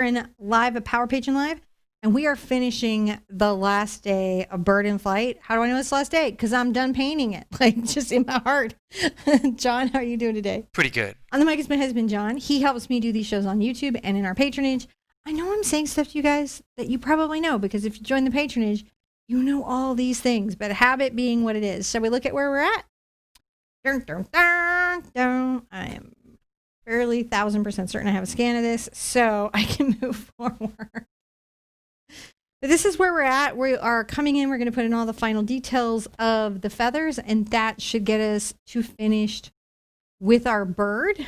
in live at Power Patron Live, and we are finishing the last day of Bird in Flight. How do I know it's the last day? Because I'm done painting it, like just in my heart. John, how are you doing today? Pretty good. On the mic is my husband, John. He helps me do these shows on YouTube and in our patronage. I know I'm saying stuff to you guys that you probably know, because if you join the patronage, you know all these things, but habit being what it is. Shall we look at where we're at? Dun, dun, dun, dun. I am fairly 1000% certain I have a scan of this, so I can move forward. But this is where we're at. We are coming in. We're going to put in all the final details of the feathers, and that should get us to finished with our bird.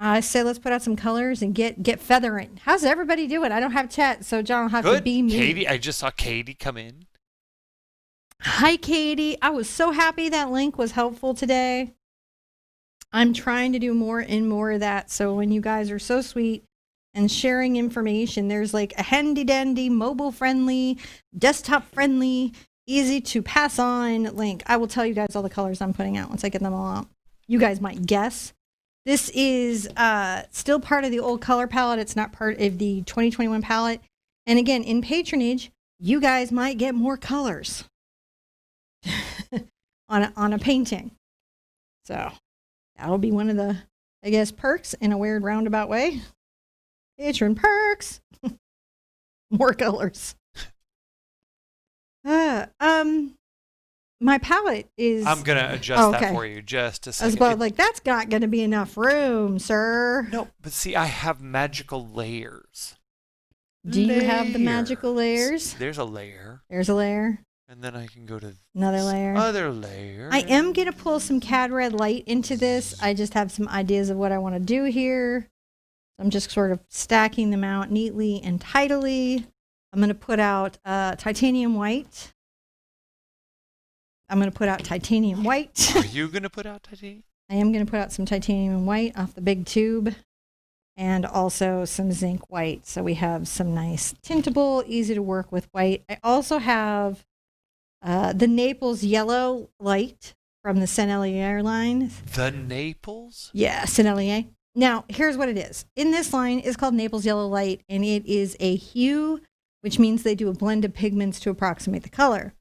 I say let's put out some colors and get feathering. How's everybody doing? I don't have chat, so John will have to be me. Katie, I just saw Katie come in. Hi, Katie. I was so happy that link was helpful today. I'm trying to do more and more of that. So when you guys are so sweet and sharing information, there's like a handy dandy, mobile friendly, desktop friendly, easy to pass on link. I will tell you guys all the colors I'm putting out once I get them all out. You guys might guess. This is still part of the old color palette. It's not part of the 2021 palette. And again, in patronage, you guys might get more colors on a painting. So that'll be one of the, I guess, perks in a weird roundabout way. Patron perks. More colors. My palette is... I'm going to adjust that for you just a second. I was about like, that's not going to be enough room, sir. No, but see, I have magical layers. Do you have the magical layers? There's a layer. There's a layer. And then I can go to another layer. Other layer. I am going to pull some CAD red light into this. I just have some ideas of what I want to do here. I'm just sort of stacking them out neatly and tidily. I'm going to put out titanium white. I'm going to put out titanium white. Are you going to put out titanium? I am going to put out some titanium white off the big tube, and also some zinc white. So we have some nice tintable, easy to work with white. I also have the Naples yellow light from the Sennelier line. The Naples? Yeah, Sennelier. Now, here's what it is. In this line, it's called Naples yellow light, and it is a hue, which means they do a blend of pigments to approximate the color.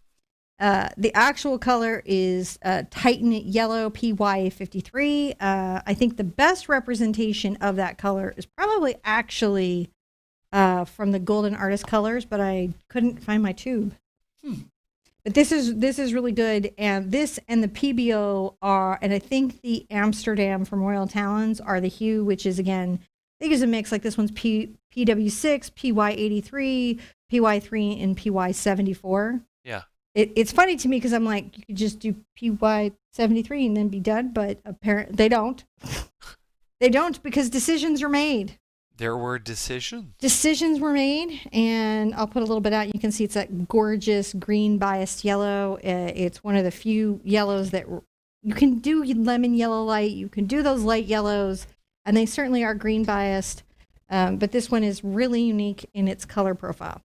The actual color is Titan Yellow PY53. I think the best representation of that color is probably actually from the Golden Artist Colors, but I couldn't find my tube. But this is really good, and this and the PBO are, and I think the Amsterdam from Royal Talons are the hue, which is again, I think is a mix. Like this one's PW6, PY83, PY3, and PY74. Yeah. It's funny to me because I'm like, you could just do PY73 and then be done, but apparently they don't. They don't, because decisions are made. There were decisions. Decisions were made, and I'll put a little bit out. You can see it's that gorgeous green biased yellow. It's one of the few yellows that you can do lemon yellow light. You can do those light yellows, and they certainly are green biased. But this one is really unique in its color profile.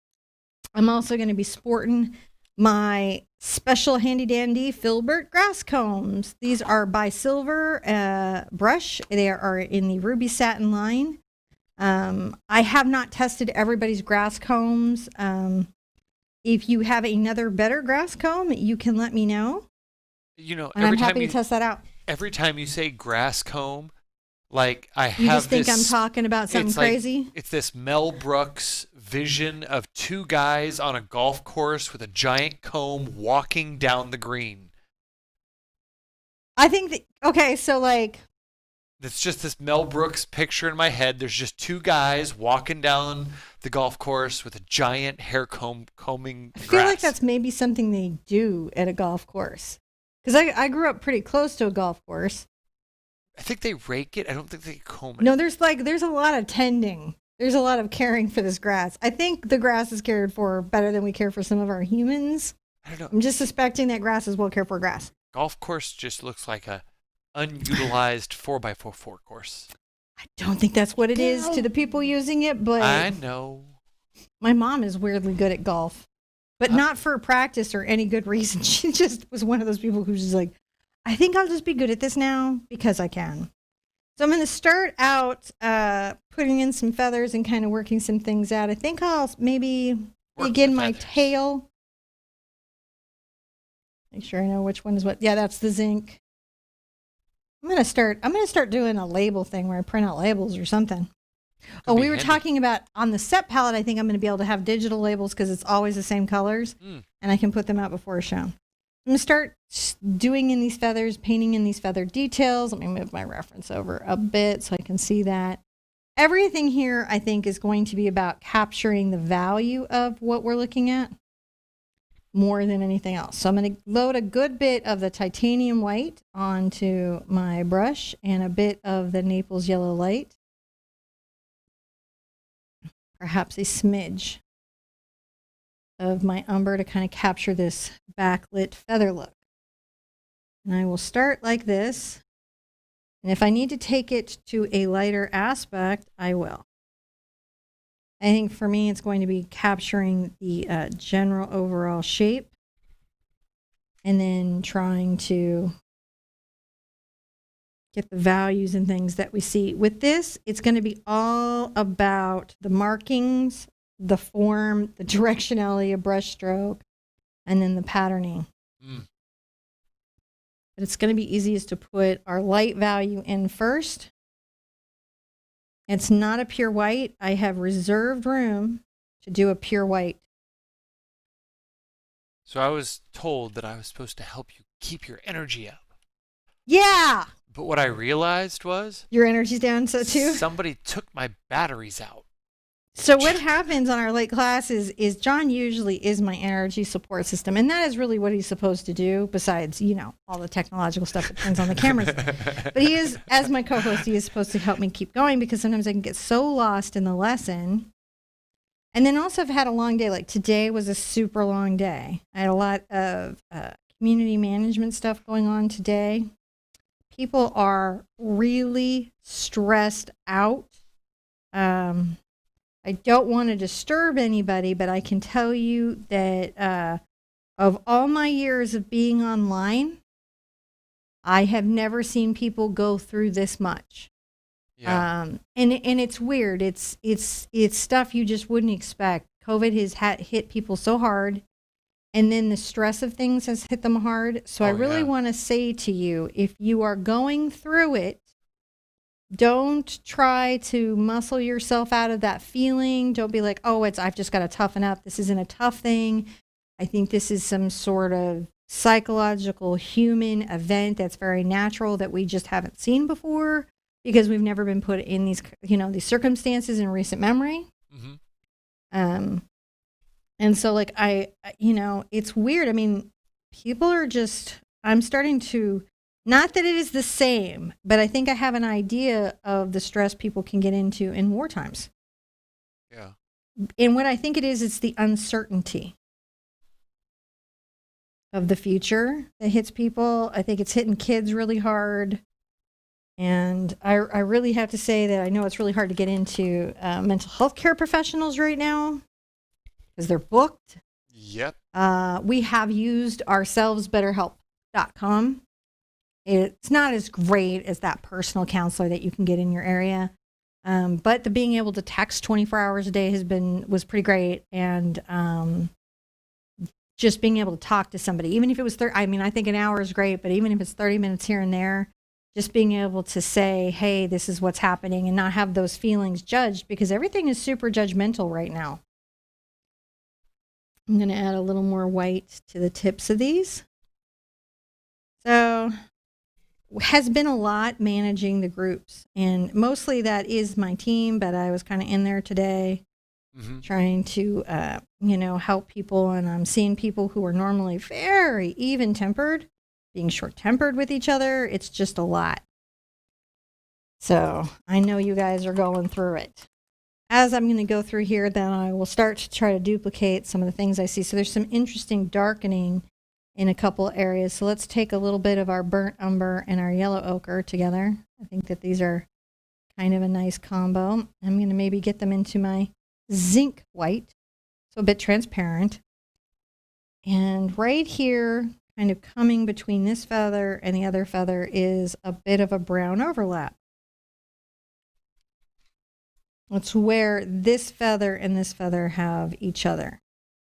I'm also going to be sporting my special handy dandy Filbert grass combs. These are by Silver brush. They are in the ruby satin line. I have not tested everybody's grass combs. If you have another better grass comb, you can let me know. You know, and I'm happy to test that out. Every time you say grass comb, like I have you just think this, I'm talking about something crazy? Like, it's this Mel Brooks vision of two guys on a golf course with a giant comb walking down the green. I think that, okay, so like... It's just this Mel Brooks picture in my head. There's just two guys walking down the golf course with a giant hair combing grass. I feel like that's maybe something they do at a golf course. Because I grew up pretty close to a golf course. I think they rake it. I don't think they comb it. No, there's a lot of tending. There's a lot of caring for this grass. I think the grass is cared for better than we care for some of our humans. I don't know. I'm just suspecting that grass is well cared for grass. Golf course just looks like a unutilized 4x4 course. I don't think that's what it is to the people using it, but I know. My mom is weirdly good at golf, but not for practice or any good reason. She just was one of those people who's just like, I think I'll just be good at this now because I can. So I'm going to start out putting in some feathers and kind of working some things out. I think I'll maybe begin my tail. Make sure I know which one is what. Yeah, that's the zinc. I'm going to start doing a label thing where I print out labels or something. Oh, we were talking about on the set palette. I think I'm going to be able to have digital labels because it's always the same colors, and I can put them out before a show. I'm going to start doing in these feathers, painting in these feather details. Let me move my reference over a bit so I can see that. Everything here, I think, is going to be about capturing the value of what we're looking at more than anything else. So I'm going to load a good bit of the titanium white onto my brush and a bit of the Naples yellow light. Perhaps a smidge of my umber to kind of capture this backlit feather look. And I will start like this. And if I need to take it to a lighter aspect, I will. I think for me, it's going to be capturing the general overall shape and then trying to get the values and things that we see. With this, it's going to be all about the markings, the form, the directionality of brush stroke, and then the patterning. But it's going to be easiest to put our light value in first. It's not a pure white. I have reserved room to do a pure white. So I was told that I was supposed to help you keep your energy up. Yeah! But what I realized was... Your energy's down, so too? Somebody took my batteries out. So what happens on our late classes is John usually is my energy support system. And that is really what he's supposed to do, besides, you know, all the technological stuff that turns on the cameras. But he is, as my co-host, he is supposed to help me keep going because sometimes I can get so lost in the lesson. And then also I've had a long day. Like today was a super long day. I had a lot of community management stuff going on today. People are really stressed out. I don't want to disturb anybody, but I can tell you that of all my years of being online, I have never seen people go through this much. Yeah. And it's weird. It's stuff you just wouldn't expect. COVID has hit people so hard, and then the stress of things has hit them hard. So I really want to say to you, if you are going through it, don't try to muscle yourself out of that feeling. Don't be like, oh, I've just got to toughen up. This isn't a tough thing. I think this is some sort of psychological human event that's very natural that we just haven't seen before because we've never been put in these, these circumstances in recent memory. Mm-hmm. And so like it's weird. I mean, people are I'm starting to, not that it is the same, but I think I have an idea of the stress people can get into in war times. Yeah. And what I think it is, it's the uncertainty of the future that hits people. I think it's hitting kids really hard. And I really have to say that I know it's really hard to get into mental health care professionals right now because they're booked. Yep. We have used ourselves, BetterHelp.com. It's not as great as that personal counselor that you can get in your area. But the being able to text 24 hours a day was pretty great. And just being able to talk to somebody, even if it was I think an hour is great, but even if it's 30 minutes here and there, just being able to say, hey, this is what's happening and not have those feelings judged because everything is super judgmental right now. I'm going to add a little more white to the tips of these. So has been a lot managing the groups, and mostly that is my team, but I was kind of in there today trying to, help people, and I'm seeing people who are normally very even-tempered being short-tempered with each other. It's just a lot. So I know you guys are going through it. As I'm going to go through here, then I will start to try to duplicate some of the things I see. So there's some interesting darkening in a couple areas. So let's take a little bit of our burnt umber and our yellow ochre together. I think that these are kind of a nice combo. I'm going to maybe get them into my zinc white, so a bit transparent. And right here, kind of coming between this feather and the other feather, is a bit of a brown overlap. It's where this feather and this feather have each other.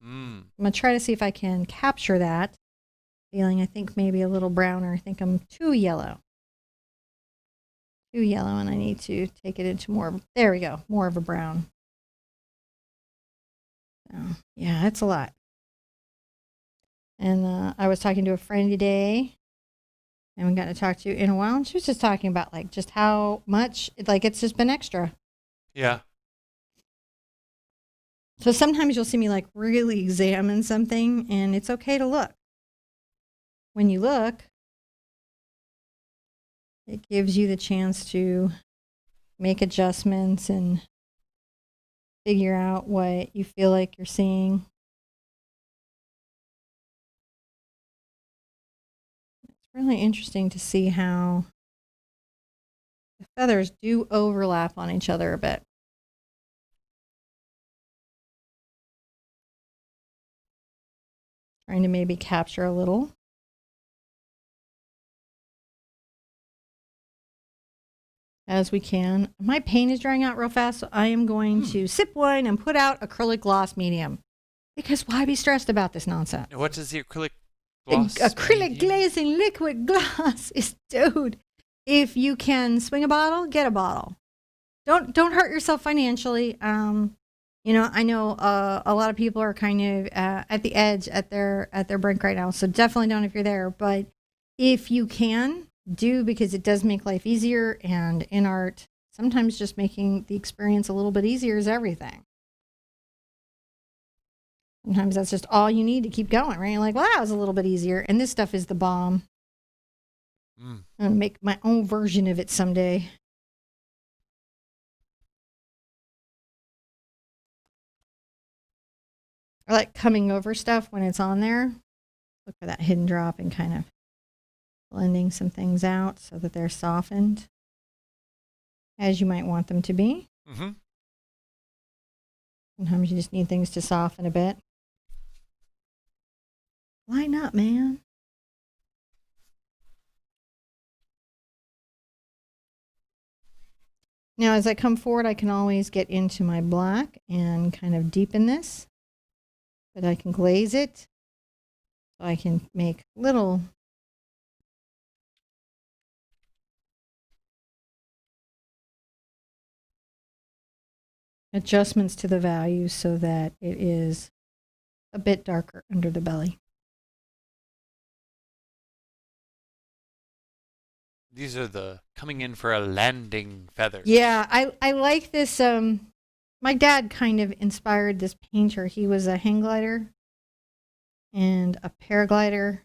I'm going to try to see if I can capture that feeling. I think maybe a little browner. I think I'm too yellow. Too yellow, and I need to take it into more, there we go, more of a brown. So, yeah, it's a lot. And I was talking to a friend today, and we got to talk to you in a while, and she was just talking about like just how much, like it's just been extra. Yeah. So sometimes you'll see me like really examine something, and it's okay to look. When you look, it gives you the chance to make adjustments and figure out what you feel like you're seeing. It's really interesting to see how the feathers do overlap on each other a bit. Trying to maybe capture a little. As we can. My paint is drying out real fast, so I am going to sip wine and put out acrylic gloss medium. Because why be stressed about this nonsense? What does the acrylic gloss Acrylic medium? glazing liquid gloss is, dude, if you can swing a bottle, get a bottle. Don't hurt yourself financially. You know, I know a lot of people are kind of at the edge at their brink right now, so definitely don't if you're there. But if you can, do, because it does make life easier. And in art, sometimes just making the experience a little bit easier is everything. Sometimes that's just all you need to keep going, right? You're like, well, that was a little bit easier. And this stuff is the bomb. I'm going to make my own version of it someday. I like coming over stuff when it's on there. Look for that hidden drop and kind of blending some things out so that they're softened as you might want them to be. Sometimes you just need things to soften a bit. Line up, man. Now, as I come forward, I can always get into my black and kind of deepen this. But I can glaze it. So I can make little adjustments to the values so that it is a bit darker under the belly. These are the coming in for a landing feathers. Yeah, I like this. My dad kind of inspired this painter. He was a hang glider and a paraglider.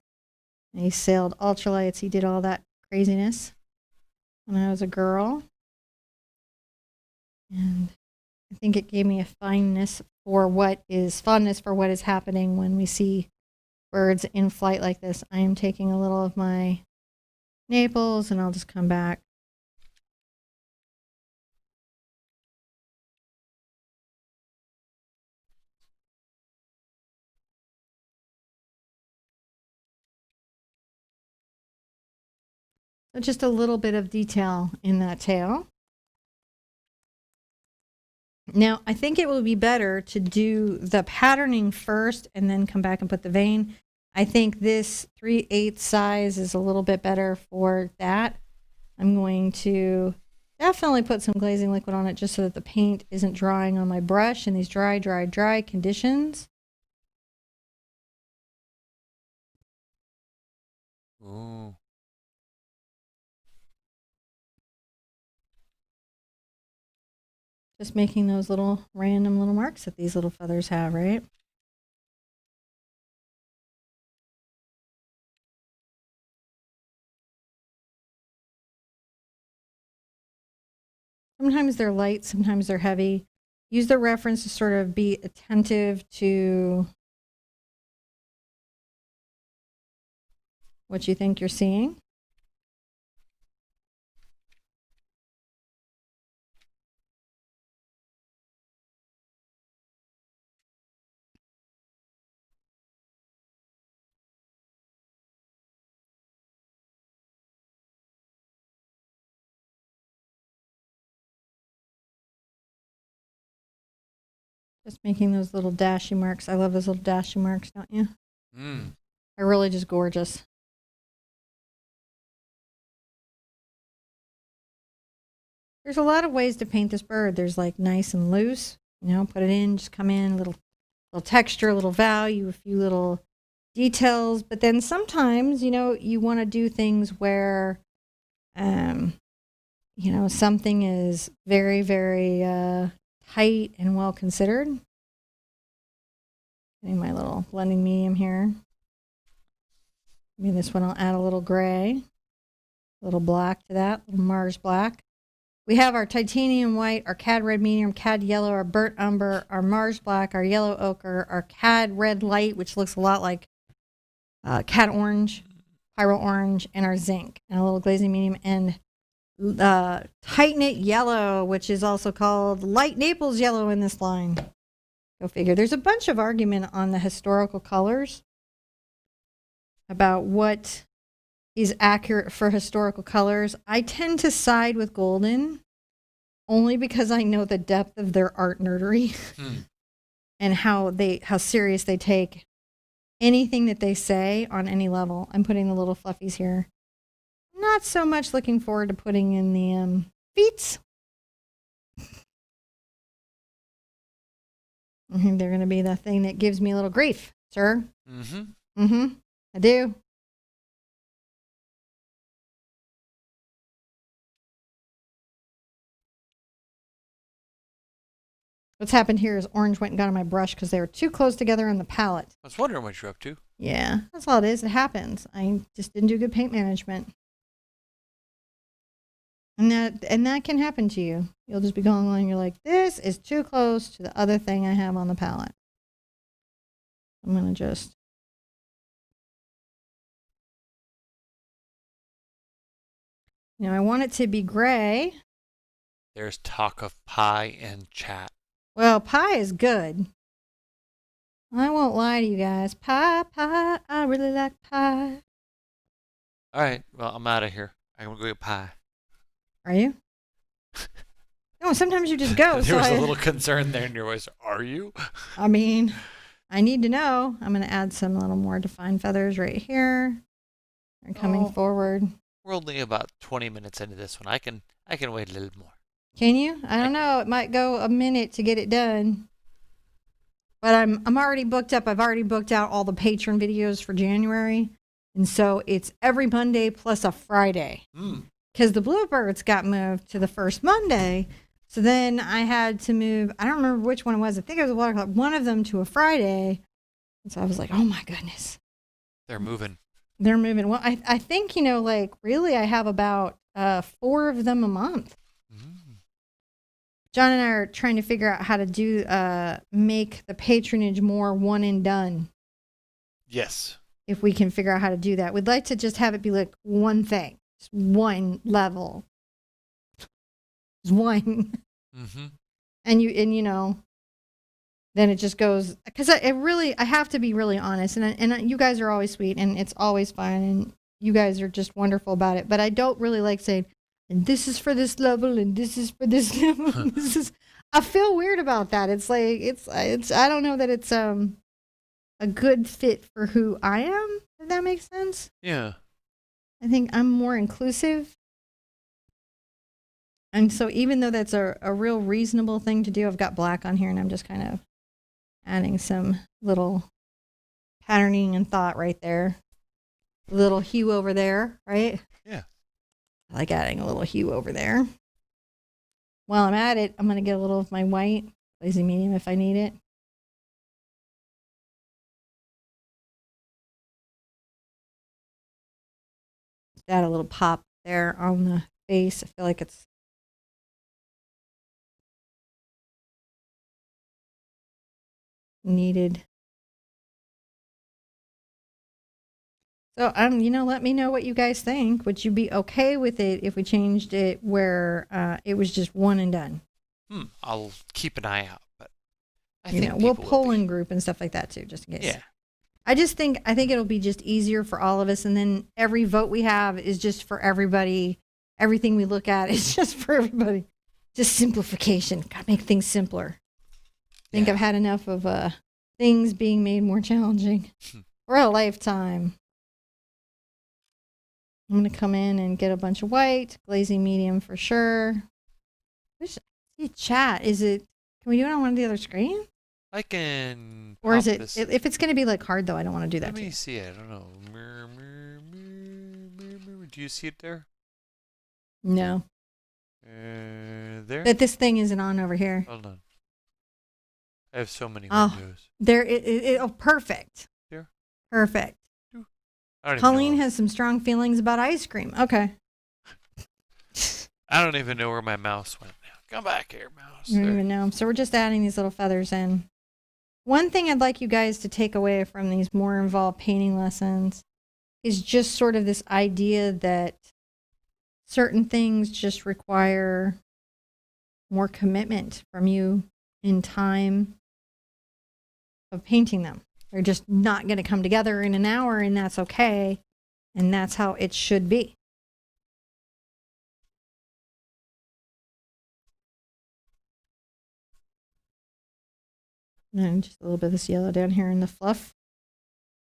And he sailed ultralights. He did all that craziness when I was a girl. And I think it gave me a fondness for what is happening when we see birds in flight like this. I am taking a little of my Naples, and I'll just come back. So just a little bit of detail in that tail. Now, I think it will be better to do the patterning first and then come back and put the vein. I think this 3/8 size is a little bit better for that. I'm going to definitely put some glazing liquid on it just so that the paint isn't drying on my brush in these dry conditions. Ooh. Just making those little random little marks that these little feathers have, right? Sometimes they're light, sometimes they're heavy. Use the reference to sort of be attentive to what you think you're seeing. Just making those little dashy marks. I love those little dashy marks, don't you? They're really just gorgeous. There's a lot of ways to paint this bird. There's like nice and loose, put it in, just come in, a little texture, a little value, a few little details. But then sometimes, you want to do things where, something is very, very tight and well considered. Getting my little blending medium here. Maybe this one I'll add a little gray, a little black to that, a little Mars black. We have our titanium white, our cad red medium, cad yellow, our burnt umber, our Mars black, our yellow ochre, our cad red light, which looks a lot like cad orange, pyro orange, and our zinc, and a little glazing medium, and tight knit yellow, which is also called light Naples yellow in this line. Go figure. There's a bunch of argument on the historical colors about what is accurate for historical colors. I tend to side with golden only because I know the depth of their art nerdery and how serious they take anything that they say on any level. I'm putting the little fluffies here. Not so much looking forward to putting in the feet. They're going to be the thing that gives me a little grief, sir. I do. What's happened here is orange went and got on my brush because they were too close together on the palette. I was wondering what you're up to. Yeah, that's all it is. It happens. I just didn't do good paint management. And that can happen to you. You'll just be going along and you're like, this is too close to the other thing I have on the palette. I'm going to just... I want it to be gray. There's talk of pie in chat. Well, pie is good. I won't lie to you guys. Pie, I really like pie. All right, well, I'm out of here. I'm going to go get pie. Are you? No, sometimes you just go. There was a little concern there in your voice. Are you? I mean, I need to know. I'm going to add some little more defined feathers right here. They're coming forward. We're only about 20 minutes into this one. I can wait a little more. Can you? I don't know. It might go a minute to get it done. But I'm already booked up. I've already booked out all the Patron videos for January. And so it's every Monday plus a Friday. Because the Bluebirds got moved to the first Monday. So then I had to move, I don't remember which one it was. I think it was a watercolor, one of them to a Friday. And so I was like, oh my goodness. They're moving. Well, I think, really I have about 4 of them a month. John and I are trying to figure out how to do make the patronage more one and done. Yes. If we can figure out how to do that. We'd like to just have it be like one thing, just one level. Just one. And then it just goes, because I have to be really honest, and you guys are always sweet, and it's always fun, and you guys are just wonderful about it, but I don't really like saying, and this is for this level, and this is for this level. I feel weird about that. It's like, I don't know that it's a good fit for who I am, if that makes sense. Yeah. I think I'm more inclusive. And so even though that's a real reasonable thing to do, I've got black on here and I'm just kind of adding some little patterning and thought right there. A little hue over there, right? Yeah. I like adding a little hue over there. While I'm at it, I'm going to get a little of my white, glazing medium if I need it. Just add a little pop there on the face. I feel like it's needed. So, let me know what you guys think. Would you be okay with it if we changed it where it was just one and done? I'll keep an eye out, but I think we'll poll in group and stuff like that too, just in case. Yeah. I think it'll be just easier for all of us, and then every vote we have is just for everybody. Everything we look at is just for everybody. Just simplification. Gotta make things simpler. I think Yeah. I've had enough of things being made more challenging for a lifetime. I'm going to come in and get a bunch of white, glazing medium for sure. Wish I see chat. Is it, can we do it on one of the other screens? I can. Or is pop it, this. if it's going to be like hard though, I don't want to do that Let me too. see. I don't know. Do you see it there? No. There. But this thing isn't on over here. Hold on. I have so many Oh, windows. there, oh, perfect. Here. Perfect. I don't even Colleen know. has some strong feelings about ice cream. Okay. I don't even know where my mouse went now. Come back here, mouse. I don't There. even know. So we're just adding these little feathers in. One thing I'd like you guys to take away from these more involved painting lessons is just sort of this idea that certain things just require more commitment from you in time of painting them. They're just not going to come together in an hour, and that's okay. And that's how it should be. And just a little bit of this yellow down here in the fluff.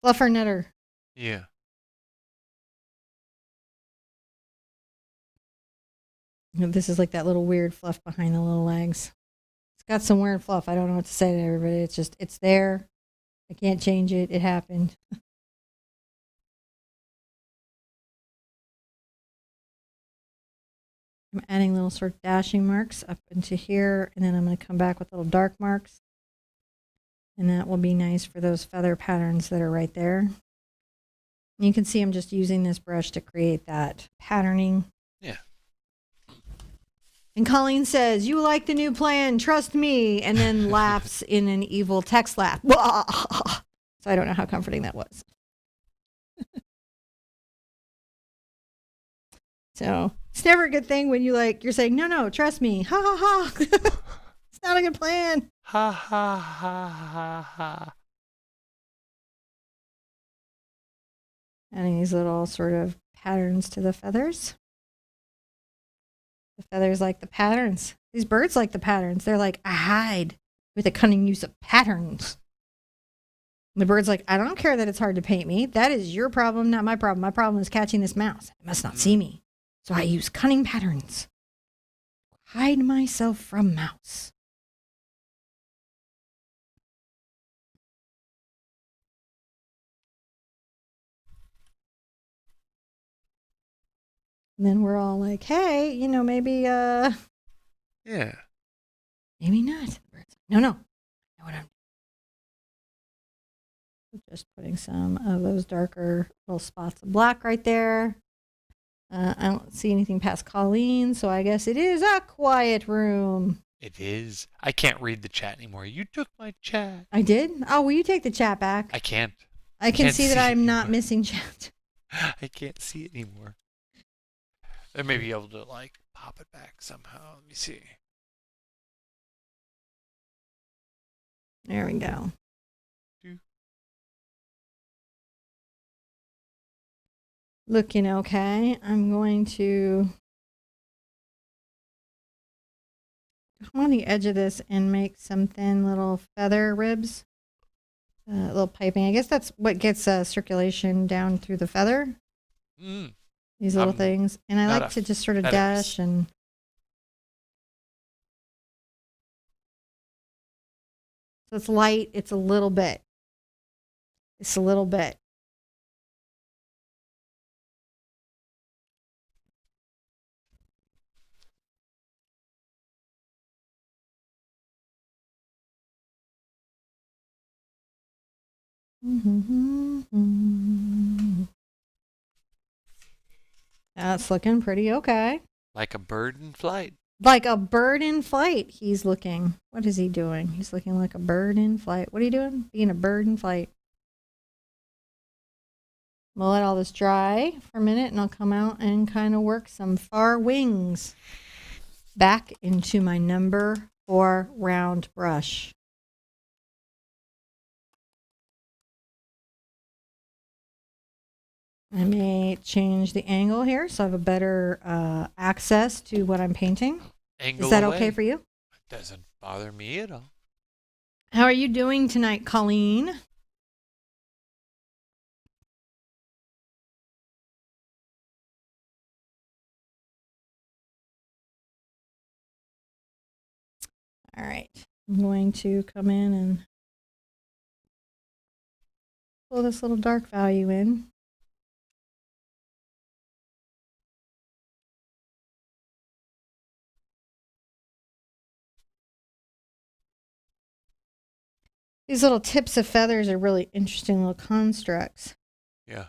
Fluffer knitter. Yeah. And this is like that little weird fluff behind the little legs. It's got some weird fluff. I don't know what to say to everybody. It's just, it's there. I can't change it. It happened. I'm adding little sort of dashing marks up into here, and then I'm going to come back with little dark marks. And that will be nice for those feather patterns that are right there. And you can see I'm just using this brush to create that patterning. Yeah. And Colleen says, "You like the new plan, trust me," and then laughs in an evil text laugh. So I don't know how comforting that was. So it's never a good thing when you're saying, no, trust me. Ha ha ha. It's not a good plan. Ha ha ha ha ha. Adding these little sort of patterns to the feathers. The feathers like the patterns. These birds like the patterns. They're like, I hide with a cunning use of patterns. And the bird's like, I don't care that it's hard to paint me. That is your problem, not my problem. My problem is catching this mouse. It must not see me. So I use cunning patterns. Hide myself from mouse. And then we're all like, hey, maybe, Yeah. maybe not. No. I know what I'm doing. Just putting some of those darker little spots of black right there. I don't see anything past Colleen, so I guess it is a quiet room. It is. I can't read the chat anymore. You took my chat. I did? Oh, will you take the chat back? I can't. I can can't see that see it I'm not anymore. missing chat. I can't see it anymore. I may be able to pop it back somehow. Let me see. There we go. Looking okay. I'm going to come on the edge of this and make some thin little feather ribs. Little piping. I guess that's what gets circulation down through the feather. These little things. And I like to just sort of dash and... So it's light. It's a little bit. It's a little bit. That's looking pretty okay. Like a bird in flight. Like a bird in flight, he's looking. What is he doing? He's looking like a bird in flight. What are you doing? Being a bird in flight. We'll let all this dry for a minute, and I'll come out and kind of work some far wings back into my number 4 round brush. I may change the angle here so I have a better access to what I'm painting. Angle Is that away. okay for you? It doesn't bother me at all. How are you doing tonight, Colleen? All right. I'm going to come in and pull this little dark value in. These little tips of feathers are really interesting little constructs. Yeah.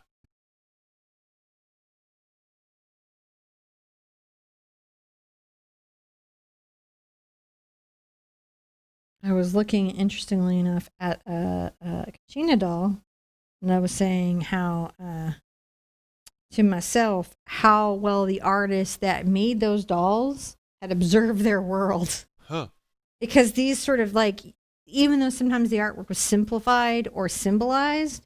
I was looking, interestingly enough, at a Kachina doll, and I was saying how, to myself, how well the artist that made those dolls had observed their world. Huh. Because these sort of like, even though sometimes the artwork was simplified or symbolized,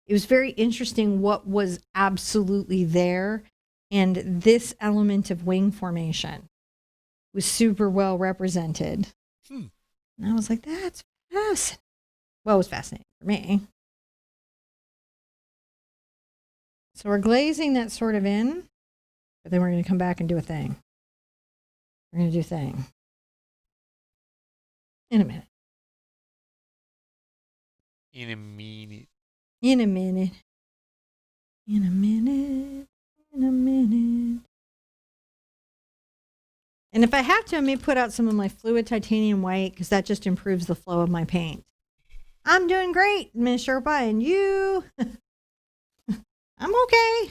it was very interesting what was absolutely there. And this element of wing formation was super well represented. And I was like, that's fascinating. Well, it was fascinating for me. So we're glazing that sort of in, but then we're going to come back and do a thing. We're going to do a thing in a minute. In a minute. In a minute. In a minute. In a minute. And if I have to, I may put out some of my fluid titanium white because that just improves the flow of my paint. I'm doing great, Miss Sherpa, and you? I'm okay.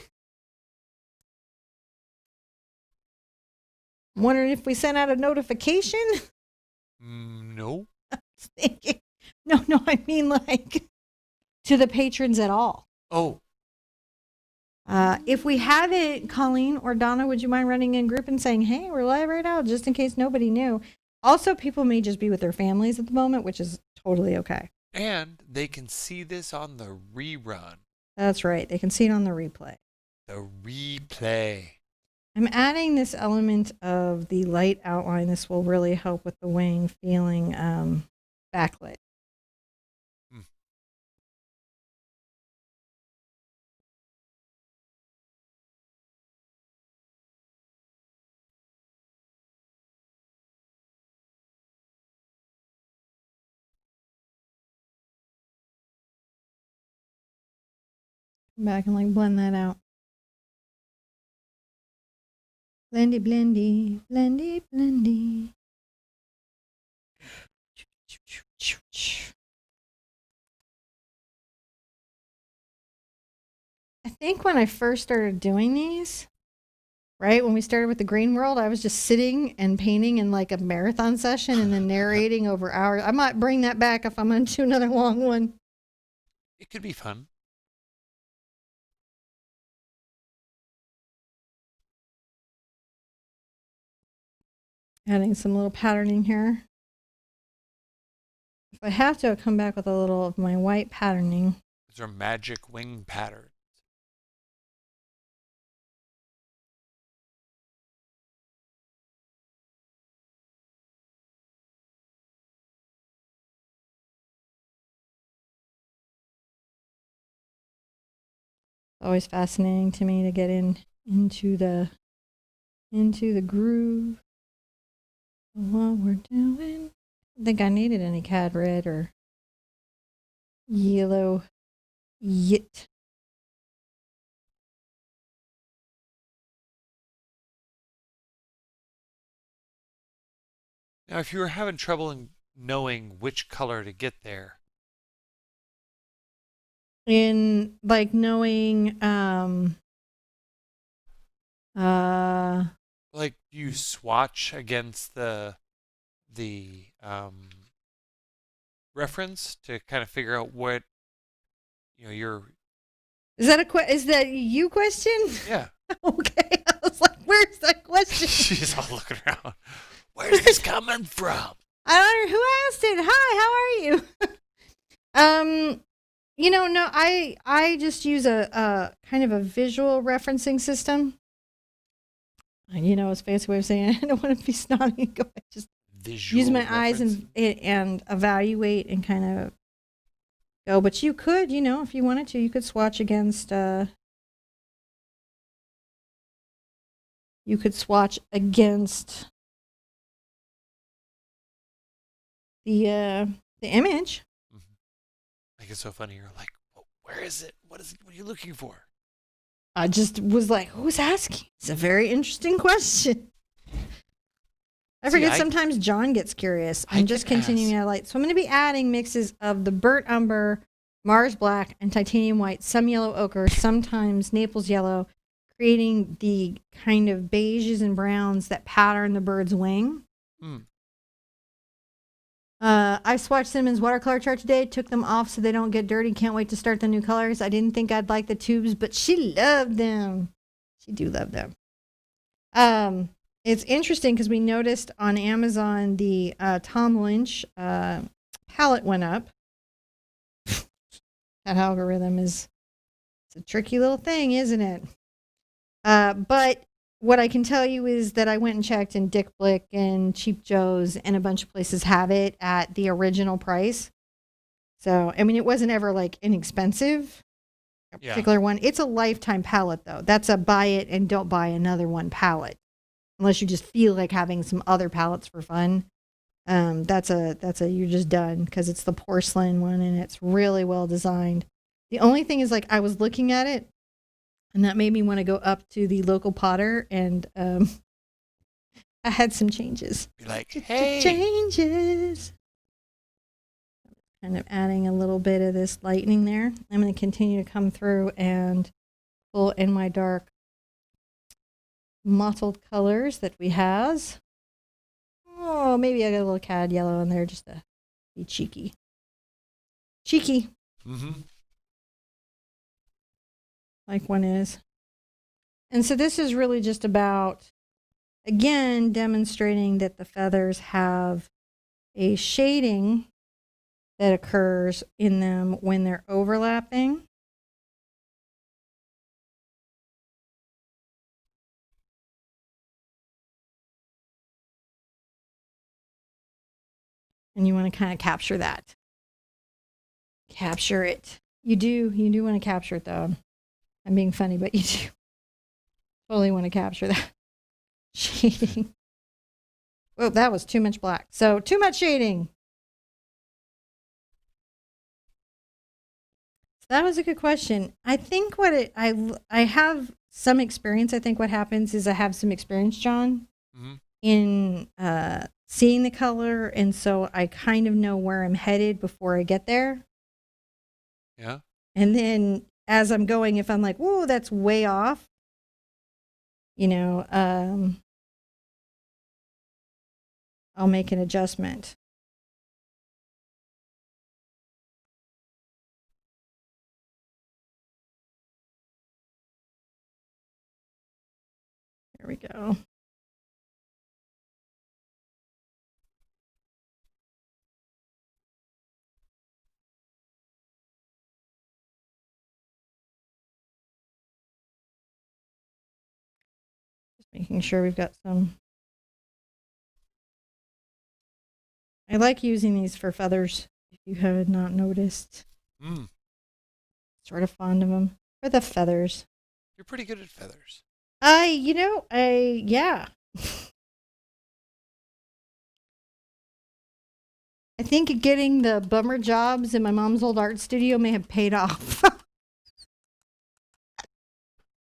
I'm wondering if we sent out a notification. No. No, I mean like to the patrons at all. Oh. If we haven't, Colleen or Donna, would you mind running in group and saying, hey, we're live right now, just in case nobody knew. Also, people may just be with their families at the moment, which is totally okay. And they can see this on the rerun. That's right. They can see it on the replay. The replay. I'm adding this element of the light outline. This will really help with the wing feeling backlit. Come back and like blend that out. Blendy, blendy, blendy, blendy. I think when I first started doing these, right, when we started with the green world, I was just sitting and painting in like a marathon session and then narrating over hours. I might bring that back if I'm going to do another long one. It could be fun. Adding some little patterning here. If I have to, I'll come back with a little of my white patterning. Those are magic wing patterns. Always fascinating to me to get into the groove of what we're doing. I don't think I needed any cad red or yellow yet. Now, if you were having trouble in knowing which color to get there, In like knowing like you swatch against the reference to kind of figure out what your is that you question? yeah. Okay. I was like, where's that question? She's all looking around. Where's this coming from? I don't know who asked it. Hi, how are you? No, I just use a kind of a visual referencing system. It's a fancy way of saying I don't want to be snotty. Go ahead, just visual use my eyes reference. and evaluate and kind of go. But you could, if you wanted to, you could swatch against. You could swatch against the image. Mm-hmm. Like it's so funny. You're like, where is it? What is it? What are you looking for? I just was like, who's asking? It's a very interesting question. I forget sometimes John gets curious. I'm just continuing to light. So I'm going to be adding mixes of the burnt umber, Mars black, and titanium white, some yellow ochre, sometimes Naples yellow, creating the kind of beiges and browns that pattern the bird's wing. I swatched Cinnamon's watercolor chart today, took them off so they don't get dirty. Can't wait to start the new colors. I didn't think I'd like the tubes, but she loved them. She do love them. It's interesting because we noticed on Amazon the Tom Lynch palette went up. That algorithm it's a tricky little thing, isn't it? But what I can tell you is that I went and checked in Dick Blick and Cheap Joe's and a bunch of places have it at the original price. So, I mean, it wasn't ever like inexpensive, a particular one. It's a lifetime palette though. That's a buy it and don't buy another one palette. Unless you just feel like having some other palettes for fun. That's a you're just done because it's the porcelain one and it's really well designed. The only thing is like I was looking at it and that made me want to go up to the local potter and I had some changes. Be like, hey. Changes. Kind of adding a little bit of this lightning there. I'm going to continue to come through and pull in my dark mottled colors that we has. Oh, maybe I got a little cad yellow in there just to be cheeky. Cheeky. Mm-hmm. Like one is. And so this is really just about, again, demonstrating that the feathers have a shading that occurs in them when they're overlapping. And you want to kind of capture that. Capture it. You do want to capture it though. I'm being funny, but you do totally want to capture that shading. Oh, that was too much black. So too much shading. So that was a good question. I think I have some experience. I think what happens is I have some experience, John, in seeing the color, and so I kind of know where I'm headed before I get there. Yeah. And then as I'm going, if I'm like, whoa, that's way off, I'll make an adjustment. There we go. Making sure we've got some. I like using these for feathers, if you had not noticed. Sort of fond of them. For the feathers. You're pretty good at feathers. Yeah. I think getting the bummer jobs in my mom's old art studio may have paid off.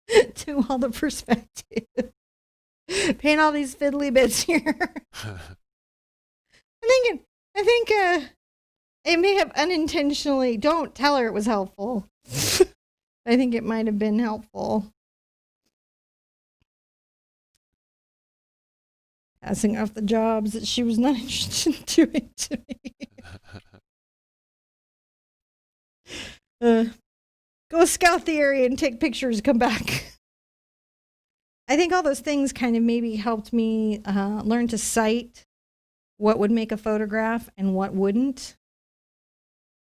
To all the perspective. Paint all these fiddly bits here. I think it may have unintentionally, don't tell her it was helpful. I think it might have been helpful. Passing off the jobs that she was not interested in doing to me. Go scout the area and take pictures, come back. I think all those things kind of maybe helped me learn to sight what would make a photograph and what wouldn't.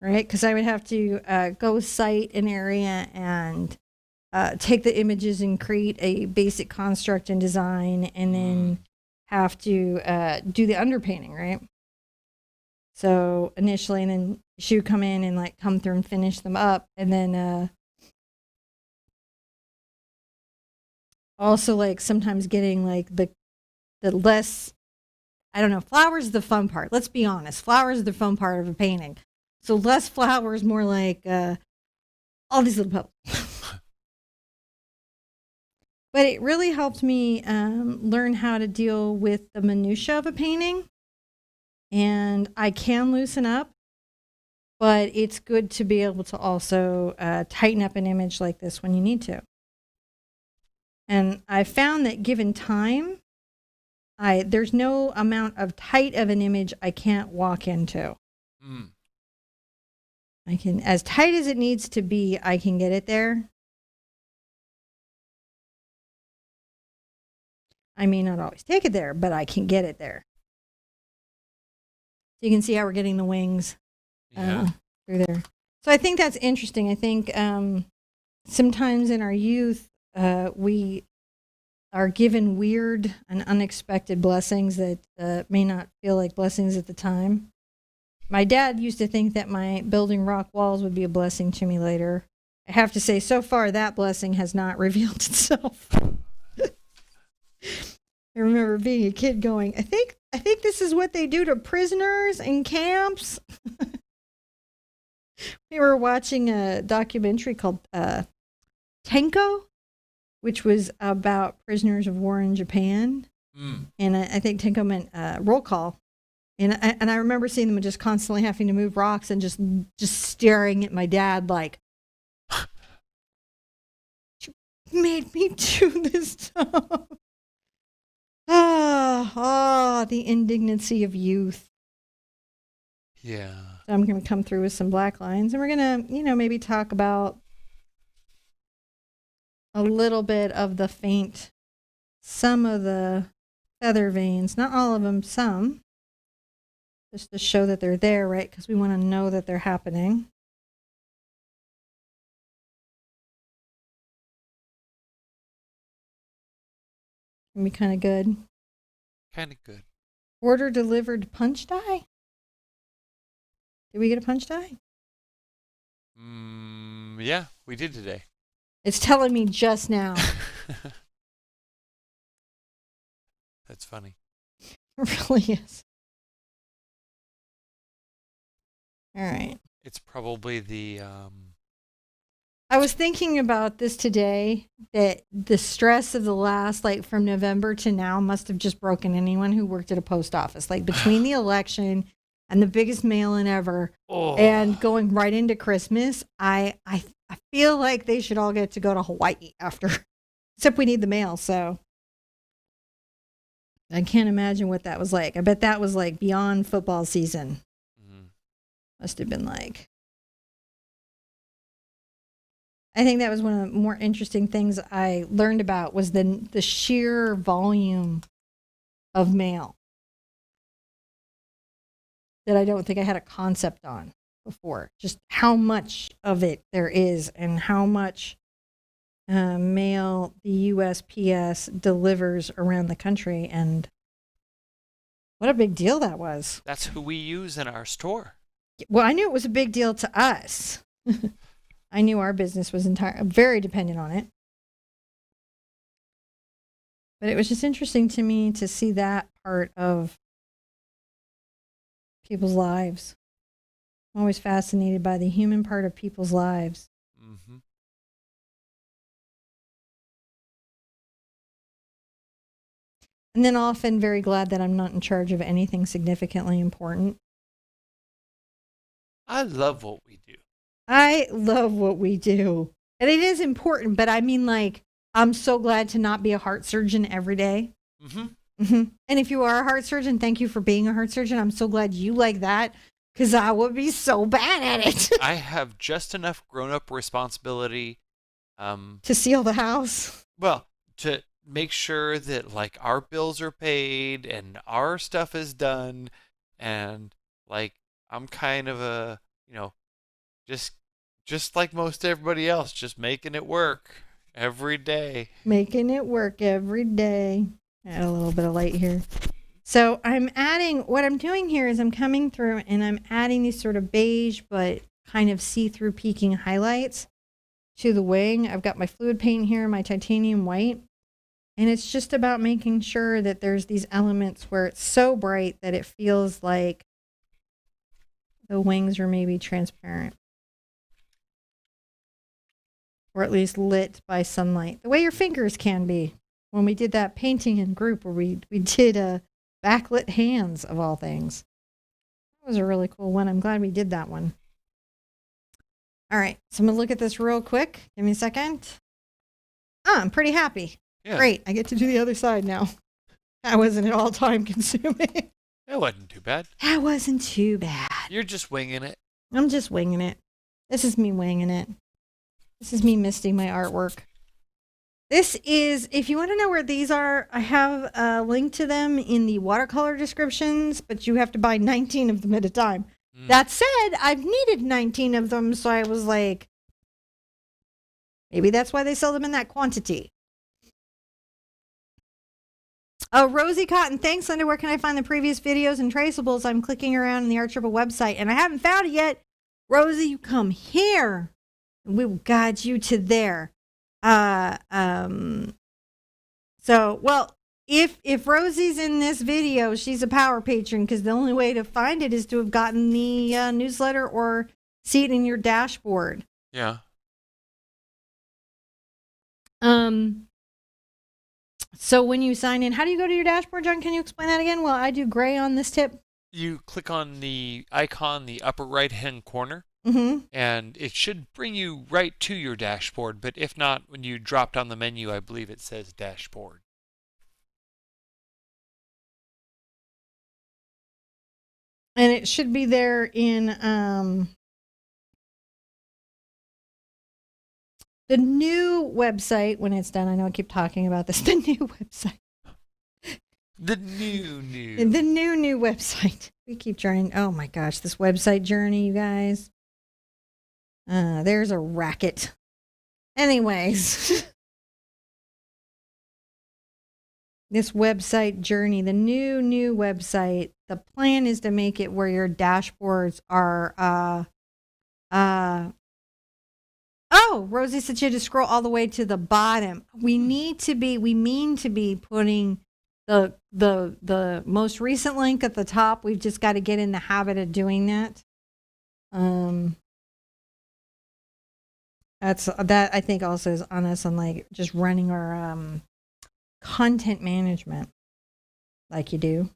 Right? Because I would have to go sight an area and take the images and create a basic construct and design and then have to do the underpainting, right? So initially, and then she would come in and like come through and finish them up, and then also like sometimes getting like the less, I don't know, flowers is the fun part. Let's be honest, flowers is the fun part of a painting. So less flowers, more like all these little pebbles. But it really helped me learn how to deal with the minutia of a painting. And I can loosen up, but it's good to be able to also tighten up an image like this when you need to. And I found that given time, there's no amount of tight of an image I can't walk into. Mm. I can, as tight as it needs to be, I can get it there. I may not always take it there, but I can get it there. You can see how we're getting the wings through there. So I think that's interesting. I think sometimes in our youth, we are given weird and unexpected blessings that may not feel like blessings at the time. My dad used to think that my building rock walls would be a blessing to me later. I have to say, so far, that blessing has not revealed itself. I remember being a kid going, I think this is what they do to prisoners in camps. We were watching a documentary called Tenko, which was about prisoners of war in Japan. Mm. And I think Tenko meant roll call. And I remember seeing them just constantly having to move rocks and just staring at my dad like, you made me do this stuff. The indignancy of youth. Yeah. So I'm going to come through with some black lines, and we're going to, maybe talk about a little bit of the faint, some of the feather veins, not all of them, some, just to show that they're there, right? Because we want to know that they're happening. Can be kind of good. Kind of good. Order delivered punch die? Did we get a punch die? Yeah, we did today. It's telling me just now. That's funny. It really is. All right. It's probably the... I was thinking about this today, that the stress of the last, like from November to now, must have just broken anyone who worked at a post office. Like between the election and the biggest mail-in ever and going right into Christmas, I feel like they should all get to go to Hawaii after. Except we need the mail, so I can't imagine what that was like. I bet that was like beyond football season. Mm-hmm. Must have been like... I think that was one of the more interesting things I learned about was the sheer volume of mail that I don't think I had a concept on before. Just how much of it there is and how much mail the USPS delivers around the country, and what a big deal that was. That's who we use in our store. Well, I knew it was a big deal to us. I knew our business was very dependent on it. But it was just interesting to me to see that part of people's lives. I'm always fascinated by the human part of people's lives. Mm-hmm. And then often very glad that I'm not in charge of anything significantly important. I love what we do. I love what we do. And it is important, but I mean, like, I'm so glad to not be a heart surgeon every day. Mm-hmm. Mm-hmm. And if you are a heart surgeon, thank you for being a heart surgeon. I'm so glad you like that, because I would be so bad at it. I have just enough grown-up responsibility to seal the house. Well, to make sure that, like, our bills are paid and our stuff is done. And, like, I'm kind of a, just like most everybody else, just making it work every day. Making it work every day. Add a little bit of light here. So I'm adding, what I'm doing here is I'm coming through and I'm adding these sort of beige but kind of see-through peaking highlights to the wing. I've got my fluid paint here, my titanium white, and it's just about making sure that there's these elements where it's so bright that it feels like the wings are maybe transparent, or at least lit by sunlight, the way your fingers can be. When we did that painting in group where we did backlit hands of all things. That was a really cool one. I'm glad we did that one. All right, so I'm gonna look at this real quick. Give me a second. I'm pretty happy. Yeah. Great, I get to do the other side now. That wasn't at all time consuming. It wasn't too bad. That wasn't too bad. You're just winging it. I'm just winging it. This is me winging it. This is me misting my artwork. This is, if you want to know where these are, I have a link to them in the watercolor descriptions, but you have to buy 19 of them at a time. That said, I've needed 19 of them, so I was like, maybe that's why they sell them in that quantity. Oh, Rosie Cotton, thanks, Linda. Where can I find the previous videos and traceables? I'm clicking around on the Art Sherpa website, and I haven't found it yet. Rosie, you come here, and we will guide you to there. So, well, if Rosie's in this video, she's a power patron, because the only way to find it is to have gotten the newsletter or see it in your dashboard. Yeah. So when you sign in, how do you go to your dashboard, John? Can you explain that again? Well, I do gray on this tip. You click on the icon in the upper right-hand corner, and it should bring you right to your dashboard. But if not, when you drop down the menu, I believe it says dashboard. And it should be there in the new website when it's done. I know I keep talking about this. The new website. The new. The new website. We keep trying. Oh my gosh, this website journey, you guys. There's a racket. Anyways. This website journey, the new website, the plan is to make it where your dashboards are, oh, Rosie said you had to scroll all the way to the bottom. We mean to be putting the most recent link at the top. We've just got to get in the habit of doing that. That I think also is on us on like just running our content management like you do.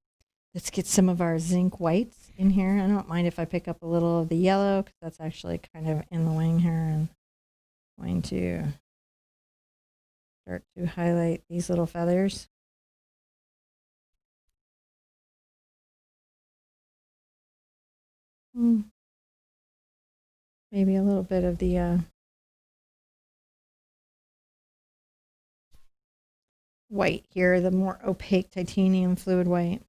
Let's get some of our zinc whites in here. I don't mind if I pick up a little of the yellow because that's actually kind of in the wing here, and I'm going to start to highlight these little feathers. Maybe a little bit of the white here, the more opaque titanium fluid white.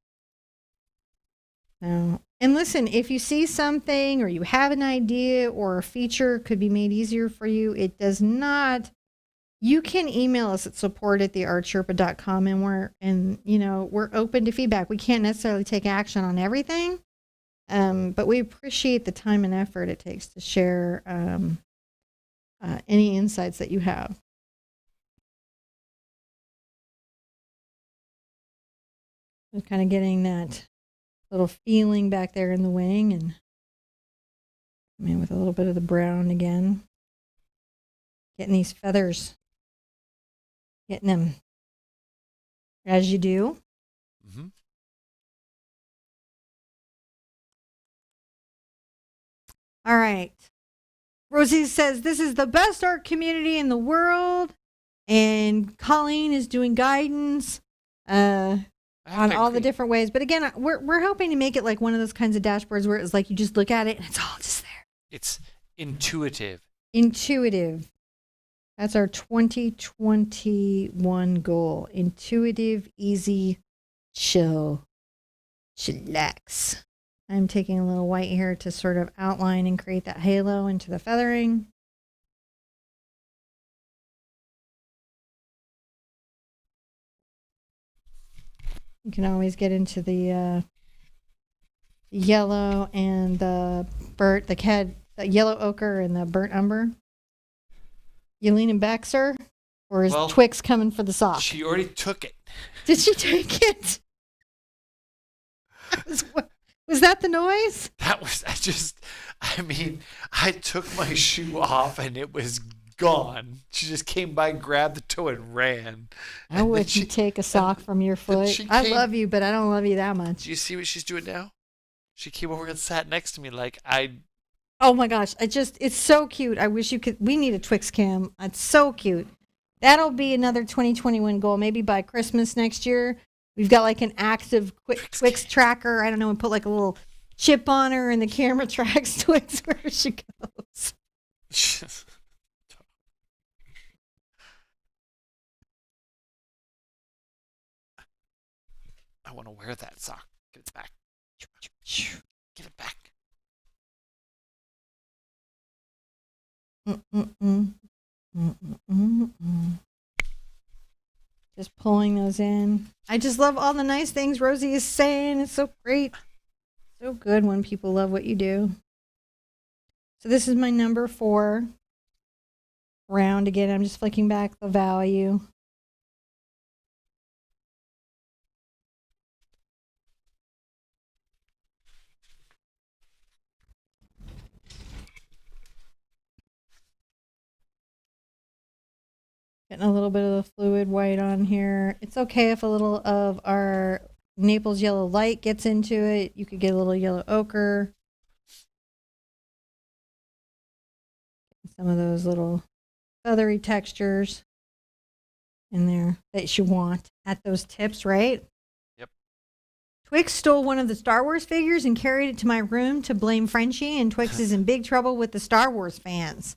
Now, and listen, if you see something or you have an idea or a feature could be made easier for you, it does not. You can email us at support@theartsherpa.com, and we're open to feedback. We can't necessarily take action on everything, but we appreciate the time and effort it takes to share any insights that you have. Just kind of getting that little feeling back there in the wing, and I mean with a little bit of the brown again. Getting these feathers, getting them as you do. All right. Rosie says this is the best art community in the world, and Colleen is doing guidance on all the different ways. But again, we're hoping to make it like one of those kinds of dashboards where it's like you just look at it and it's all just there. It's intuitive. Intuitive. That's our 2021 goal. Intuitive, easy, chill, chillax. I'm taking a little white here to sort of outline and create that halo into the feathering. You can always get into the yellow and the the yellow ochre and the burnt umber. You leaning back, sir? Or is Twix coming for the sock? She already took it. Did she take it? Was that the noise? That was, I took my shoe off and it was gone. She just came by, grabbed the toe, and ran. I wouldn't take a sock from your foot. I love you, but I don't love you that much. Do you see what she's doing now? She came over and sat next to me like Oh my gosh, it's so cute. I wish we need a Twix cam. It's so cute. That'll be another 2021 goal. Maybe by Christmas next year, we've got like an active Twix tracker. I don't know, and put like a little chip on her and the camera tracks Twix where she goes. I want to wear that sock. Get it back. Get it back. Just pulling those in. I just love all the nice things Rosie is saying. It's so great. So good when people love what you do. So this is my number 4 round again. I'm just flicking back the value. Getting a little bit of the fluid white on here. It's okay if a little of our Naples yellow light gets into it. You could get a little yellow ochre. Some of those little feathery textures in there that you want at those tips, right? Yep. Twix stole one of the Star Wars figures and carried it to my room to blame Frenchie, and Twix is in big trouble with the Star Wars fans.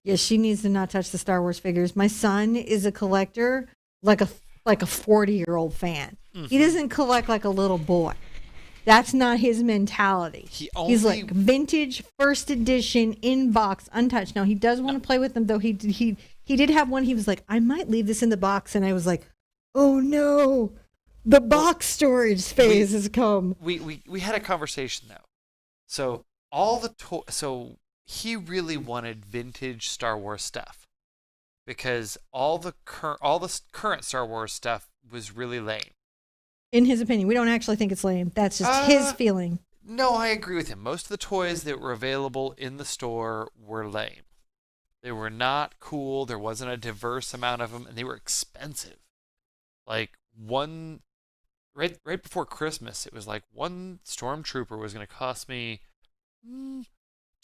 Yes, she needs to not touch the Star Wars figures. My son is a collector, like a 40-year-old fan. Mm-hmm. He doesn't collect like a little boy. That's not his mentality. He's like vintage, first edition, in box, untouched. Now he does want to play with them, though. He did have one. He was like, I might leave this in the box, and I was like, oh no, the box storage phase has come. We had a conversation though. So he really wanted vintage Star Wars stuff because all the current Star Wars stuff was really lame. In his opinion, we don't actually think it's lame. That's just his feeling. No, I agree with him. Most of the toys that were available in the store were lame. They were not cool. There wasn't a diverse amount of them, and they were expensive. Like right before Christmas, it was like one Stormtrooper was going to cost me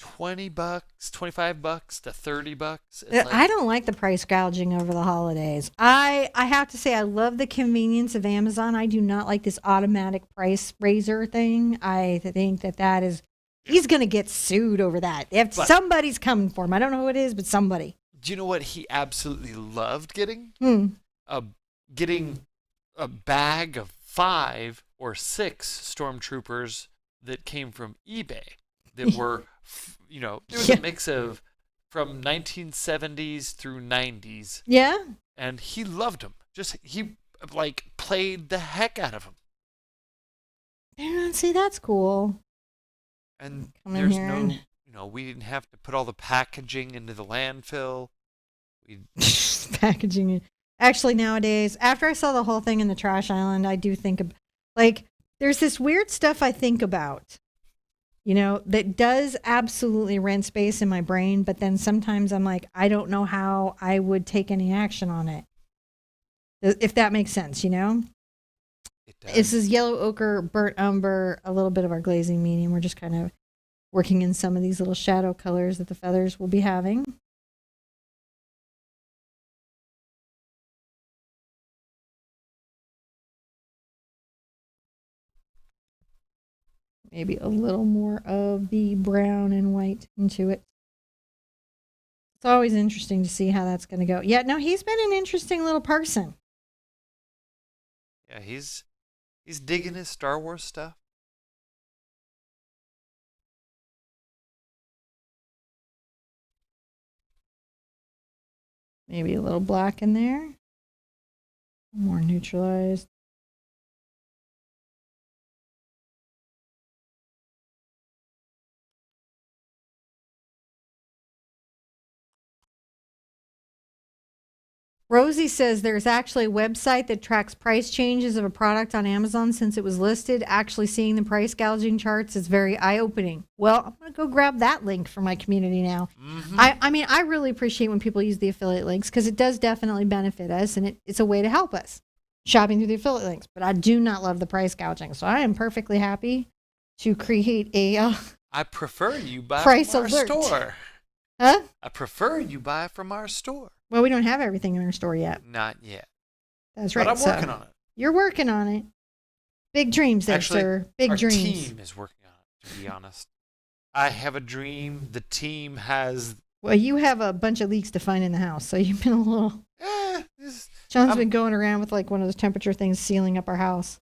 $20, $25 to $30. I don't like the price gouging over the holidays. I have to say I love the convenience of Amazon. I do not like this automatic price raiser thing. I think that is he's going to get sued over that. Somebody's coming for him. I don't know who it is, but somebody. Do you know what he absolutely loved getting? Getting a bag of 5 or 6 Stormtroopers that came from eBay that were there was a mix of from 1970s through 90s. Yeah. And he loved them. He played the heck out of them. Yeah, see, that's cool. And there's we didn't have to put all the packaging into the landfill. Packaging. Actually, nowadays, after I saw the whole thing in the trash island, I do think there's this weird stuff I think about. That does absolutely rent space in my brain, but then sometimes I'm like, I don't know how I would take any action on it. If that makes sense, It does. This is yellow ochre, burnt umber, a little bit of our glazing medium. We're just kind of working in some of these little shadow colors that the feathers will be having. Maybe a little more of the brown and white into it. It's always interesting to see how that's going to go. Yeah, no, he's been an interesting little person. Yeah, he's digging his Star Wars stuff. Maybe a little black in there. More neutralized. Rosie says there's actually a website that tracks price changes of a product on Amazon since it was listed. Actually seeing the price gouging charts is very eye-opening. Well, I'm going to go grab that link for my community now. Mm-hmm. I mean, I really appreciate when people use the affiliate links because it does definitely benefit us, and it's a way to help us shopping through the affiliate links. But I do not love the price gouging, so I am perfectly happy to create a I prefer you buy price from our alert. store. Huh? I prefer you buy from our store. Well, we don't have everything in our store yet. Not yet. That's right. But I'm working on it. You're working on it. Big dreams there, actually, sir. Big our dreams. Team is working on it, to be honest. I have a dream. The team has... Well, you have a bunch of leaks to find in the house, so you've been a little... John's been going around with like one of those temperature things sealing up our house.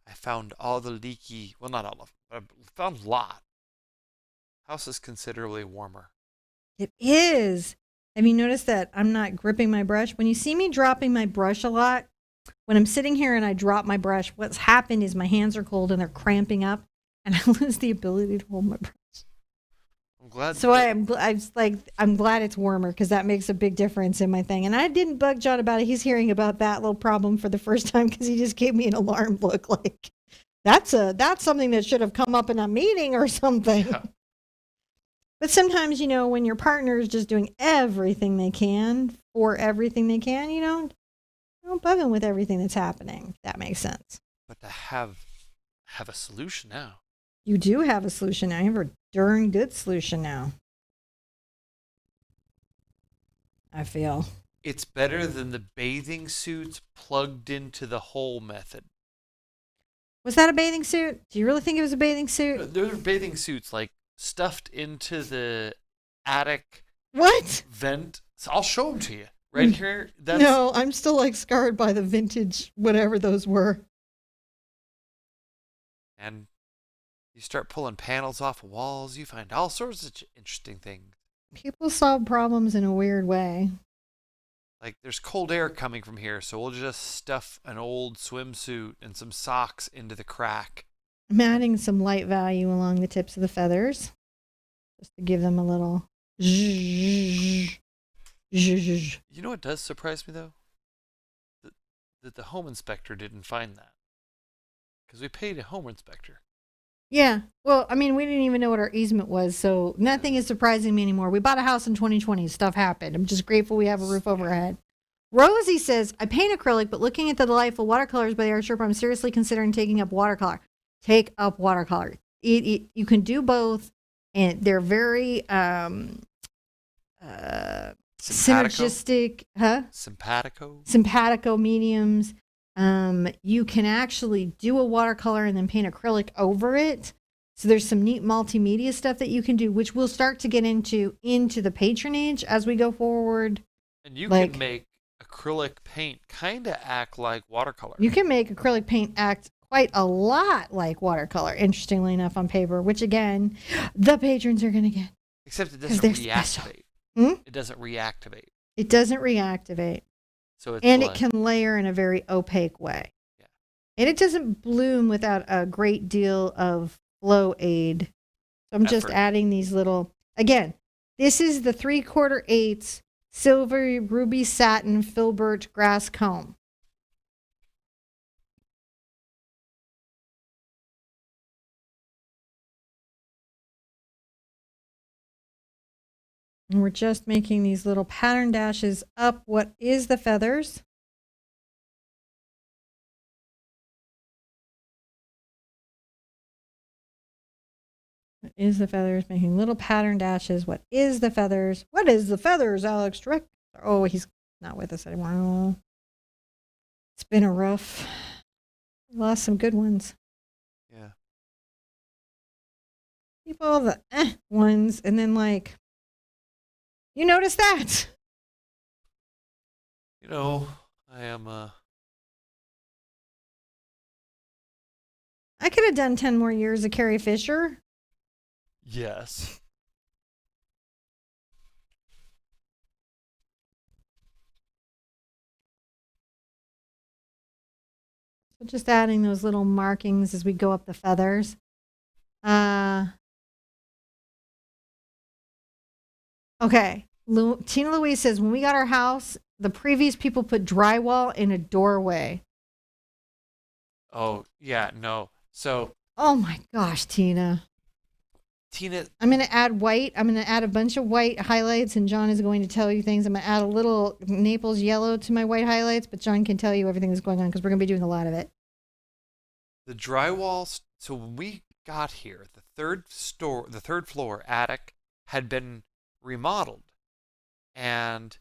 I found all the leaky... Well, not all of them, but I found a lot. House is considerably warmer. It is. Have you noticed that I'm not gripping my brush? When you see me dropping my brush a lot, when I'm sitting here and I drop my brush, what's happened is my hands are cold and they're cramping up, and I lose the ability to hold my brush. I'm glad. So I'm glad it's warmer because that makes a big difference in my thing. And I didn't bug John about it. He's hearing about that little problem for the first time because he just gave me an alarm look like that's something that should have come up in a meeting or something. Yeah. But sometimes, you know, when your partner is just doing everything they can for everything they can, you don't bug them with everything that's happening, if that makes sense. But to have a solution now. You do have a solution now. You have a darn good solution now. I feel. It's better than the bathing suits plugged into the hole method. Was that a bathing suit? Do you really think it was a bathing suit? Those are bathing suits, like, stuffed into the attic vent. So I'll show them to you right here. No, I'm still like scarred by the vintage whatever those were. And you start pulling panels off of walls, you find all sorts of interesting things. People solve problems in a weird way. Like, there's cold air coming from here, so we'll just stuff an old swimsuit and some socks into the crack. I'm adding some light value along the tips of the feathers, just to give them a little zhuzh. You know what does surprise me, though? That the home inspector didn't find that. Because we paid a home inspector. Yeah. Well, I mean, we didn't even know what our easement was, so nothing is surprising me anymore. We bought a house in 2020. Stuff happened. I'm just grateful we have a roof over our head. Rosie says, I paint acrylic, but looking at the delightful watercolors by the Art Sherpa, I'm seriously considering taking up watercolor. Take up watercolor. You can do both, and they're very synergistic. Huh? Simpatico mediums. You can actually do a watercolor and then paint acrylic over it. So there's some neat multimedia stuff that you can do, which we'll start to get into the patronage as we go forward. And you can make acrylic paint kind of act like watercolor. You can make acrylic paint act quite a lot like watercolor, interestingly enough, on paper, which again, the patrons are going to get. Except it doesn't reactivate. It doesn't reactivate. It doesn't reactivate. So it's it can layer in a very opaque way. Yeah. And it doesn't bloom without a great deal of flow aid. So I'm just adding these little, again, this is the 3/4/8 silvery ruby satin filbert grass comb. And we're just making these little pattern dashes up what is the feathers. What is the feathers? Making little pattern dashes. What is the feathers? What is the feathers, Alex Trick? Oh, he's not with us anymore. Oh. It's been a rough. We lost some good ones. Yeah. Keep all the ones, and then like. You notice that? You know, I am, I could have done 10 more years of Carrie Fisher. Yes. So just adding those little markings as we go up the feathers. Okay. Tina Louise says, when we got our house, the previous people put drywall in a doorway. Oh, yeah, no. So, oh my gosh, Tina. I'm going to add white. I'm going to add a bunch of white highlights, and John is going to tell you things. I'm going to add a little Naples yellow to my white highlights, but John can tell you everything that's going on because we're going to be doing a lot of it. The drywall, so when we got here, the third floor attic had been remodeled. And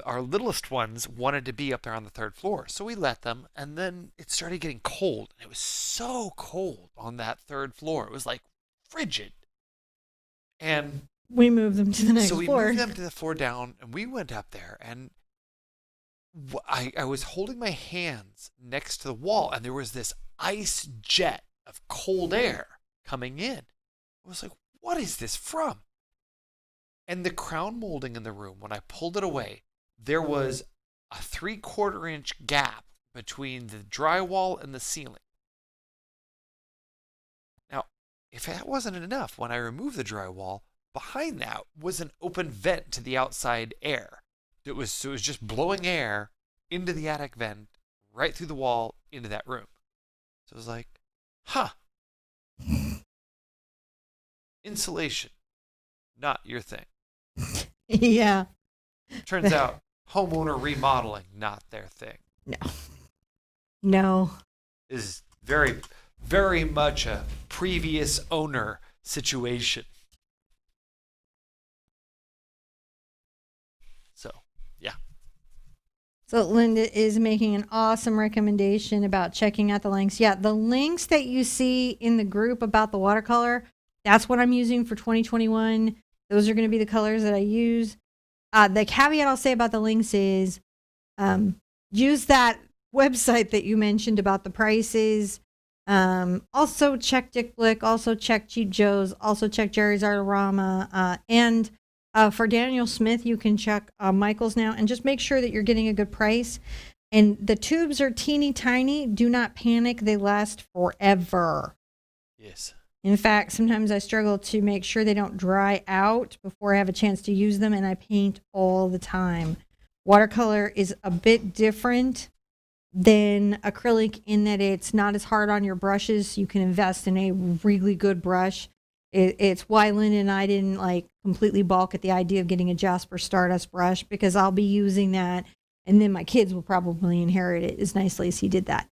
our littlest ones wanted to be up there on the third floor, so we let them, and then it started getting cold, and it was so cold on that third floor. It was like frigid. And we moved them to the next floor. So we moved them to the floor down, and we went up there, and I was holding my hands next to the wall, and there was this ice jet of cold air coming in. I was like, what is this from? And the crown molding in the room, when I pulled it away, there was a 3/4 inch gap between the drywall and the ceiling. Now, if that wasn't enough, when I removed the drywall, behind that was an open vent to the outside air. So it was just blowing air into the attic vent, right through the wall, into that room. So it was like, huh. Insulation, not your thing. Yeah. Turns out homeowner remodeling, not their thing. No. Is very, very much a previous owner situation. So, yeah. So Linda is making an awesome recommendation about checking out the links. Yeah, the links that you see in the group about the watercolor, that's what I'm using for 2021. Those are going to be the colors that I use. The caveat I'll say about the links is use that website that you mentioned about the prices. Also check Dick Blick. Also check Cheap Joe's. Also check Jerry's Artorama. And for Daniel Smith, you can check Michael's now. And just make sure that you're getting a good price. And the tubes are teeny tiny. Do not panic. They last forever. Yes. In fact, sometimes I struggle to make sure they don't dry out before I have a chance to use them, and I paint all the time. Watercolor is a bit different than acrylic in that it's not as hard on your brushes. So you can invest in a really good brush. It's why Linda and I didn't completely balk at the idea of getting a Jasper Stardust brush, because I'll be using that, and then my kids will probably inherit it as nicely as he did that.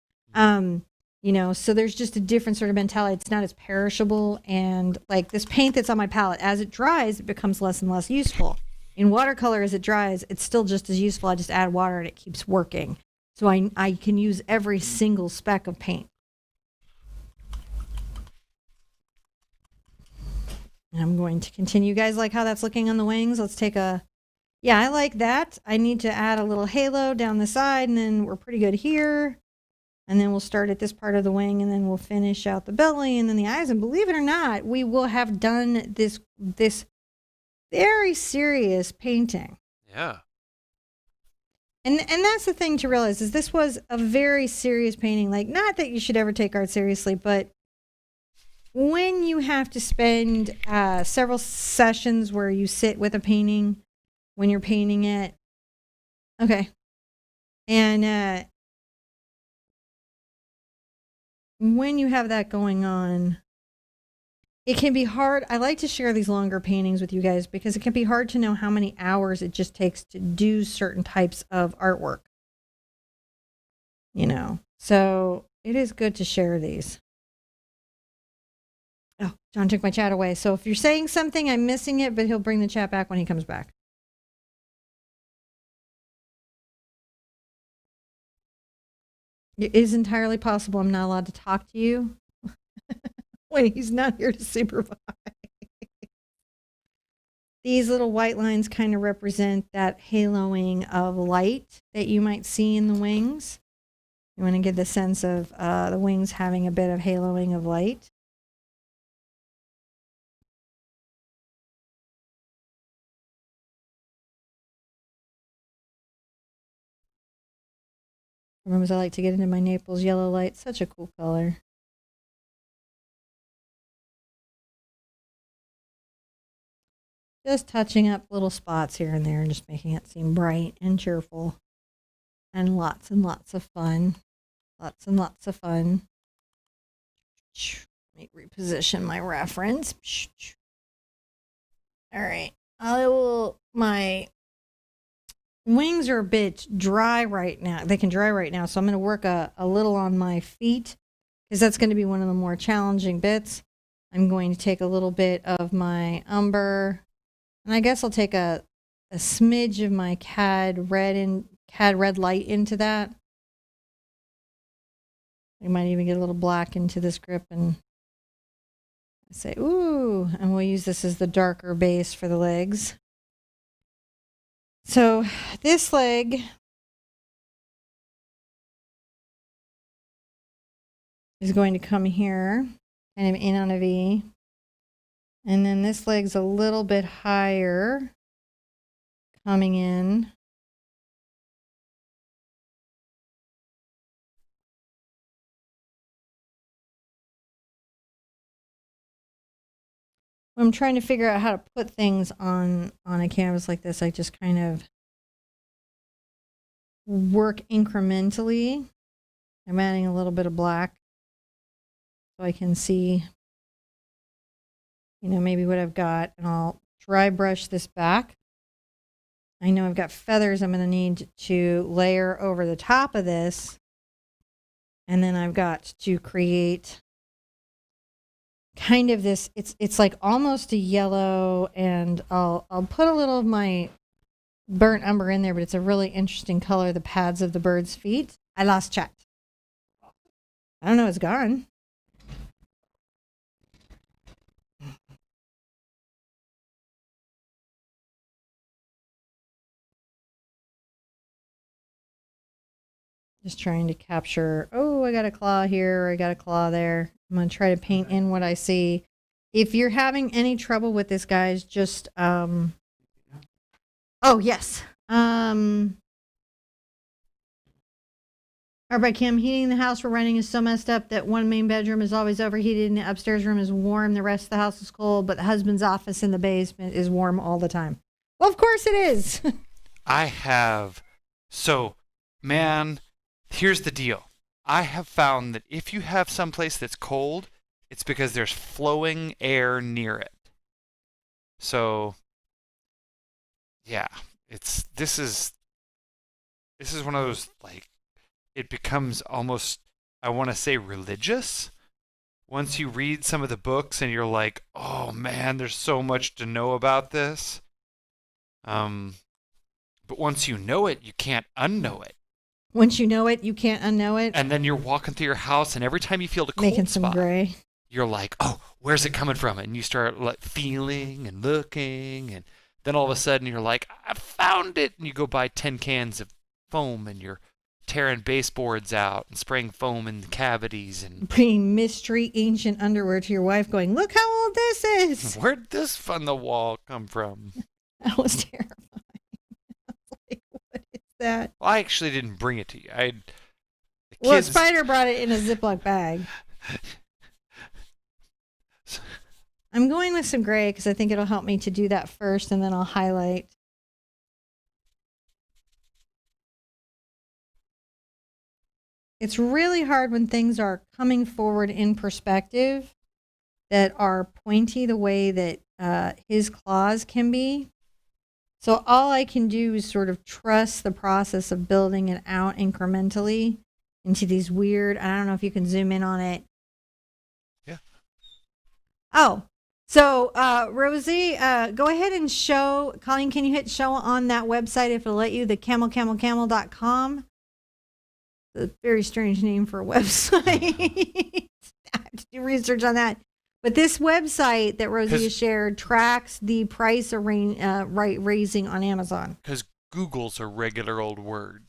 So there's just a different sort of mentality. It's not as perishable. And like this paint that's on my palette, as it dries, it becomes less and less useful. In watercolor, as it dries, it's still just as useful. I just add water and it keeps working. So I can use every single speck of paint. And I'm going to continue. You guys like how that's looking on the wings? Let's take a... Yeah, I like that. I need to add a little halo down the side, and then we're pretty good here. And then we'll start at this part of the wing, and then we'll finish out the belly and then the eyes. And believe it or not, we will have done this very serious painting. Yeah. And that's the thing to realize, is this was a very serious painting. Like, not that you should ever take art seriously, but when you have to spend several sessions where you sit with a painting when you're painting it. Okay. And when you have that going on, it can be hard. I like to share these longer paintings with you guys because it can be hard to know how many hours it just takes to do certain types of artwork. So it is good to share these. Oh, John took my chat away. So if you're saying something, I'm missing it, but he'll bring the chat back when he comes back. It is entirely possible I'm not allowed to talk to you when he's not here to supervise. These little white lines kind of represent that haloing of light that you might see in the wings. You want to get the sense of the wings having a bit of haloing of light. Sometimes I like to get into my Naples yellow light. Such a cool color. Just touching up little spots here and there and just making it seem bright and cheerful. And lots of fun. Lots and lots of fun. Let me reposition my reference. All right. My wings are a bit dry right now. They can dry right now. So I'm going to work a little on my feet because that's going to be one of the more challenging bits. I'm going to take a little bit of my umber, and I guess I'll take a smidge of my CAD red light into that. We might even get a little black into this grip and say, ooh, and we'll use this as the darker base for the legs. So this leg is going to come here, kind of in on a V. And then this leg's a little bit higher, coming in. When I'm trying to figure out how to put things on a canvas like this, I just kind of work incrementally. I'm adding a little bit of black so I can see, maybe what I've got, and I'll dry brush this back. I know I've got feathers I'm going to need to layer over the top of this, and then I've got to create kind of this, it's like almost a yellow, and I'll put a little of my burnt umber in there, but it's a really interesting color, the pads of the bird's feet. I lost track. I don't know, it's gone. Just trying to capture, oh, I got a claw here, or I got a claw there. I'm going to try to paint in what I see. If you're having any trouble with this, guys, just, oh, yes. All right, Kim, heating the house we're renting is so messed up that one main bedroom is always overheated and the upstairs room is warm. The rest of the house is cold, but the husband's office in the basement is warm all the time. Well, of course it is. Man, here's the deal. I have found that if you have someplace that's cold, it's because there's flowing air near it. So, yeah, this is one of those, like, it becomes almost, I want to say, religious. Once you read some of the books and you're like, oh man, there's so much to know about this. But once you know it, you can't unknow it. Once you know it, you can't unknow it. And then you're walking through your house, and every time you feel the cold making some spot, gray, you're like, oh, where's it coming from? And you start like feeling and looking, and then all of a sudden you're like, I found it. And you go buy 10 cans of foam, and you're tearing baseboards out and spraying foam in the cavities and bringing mystery ancient underwear to your wife, going, look how old this is. Where'd this on the wall come from? That was terrifying. I was like, what is that? Well, I actually didn't bring it to you. Spider brought it in a Ziploc bag. I'm going with some gray because I think it'll help me to do that first, and then I'll highlight. It's really hard when things are coming forward in perspective that are pointy the way that his claws can be. So all I can do is sort of trust the process of building it out incrementally into these weird, I don't know if you can zoom in on it. Yeah. Oh, so Rosie, go ahead and show, Colleen, can you hit show on that website if it'll let you, the camelcamelcamel.com? A very strange name for a website. I have to do research on that. But this website that Rosie has shared tracks the price raising on Amazon. Because Google's a regular old word.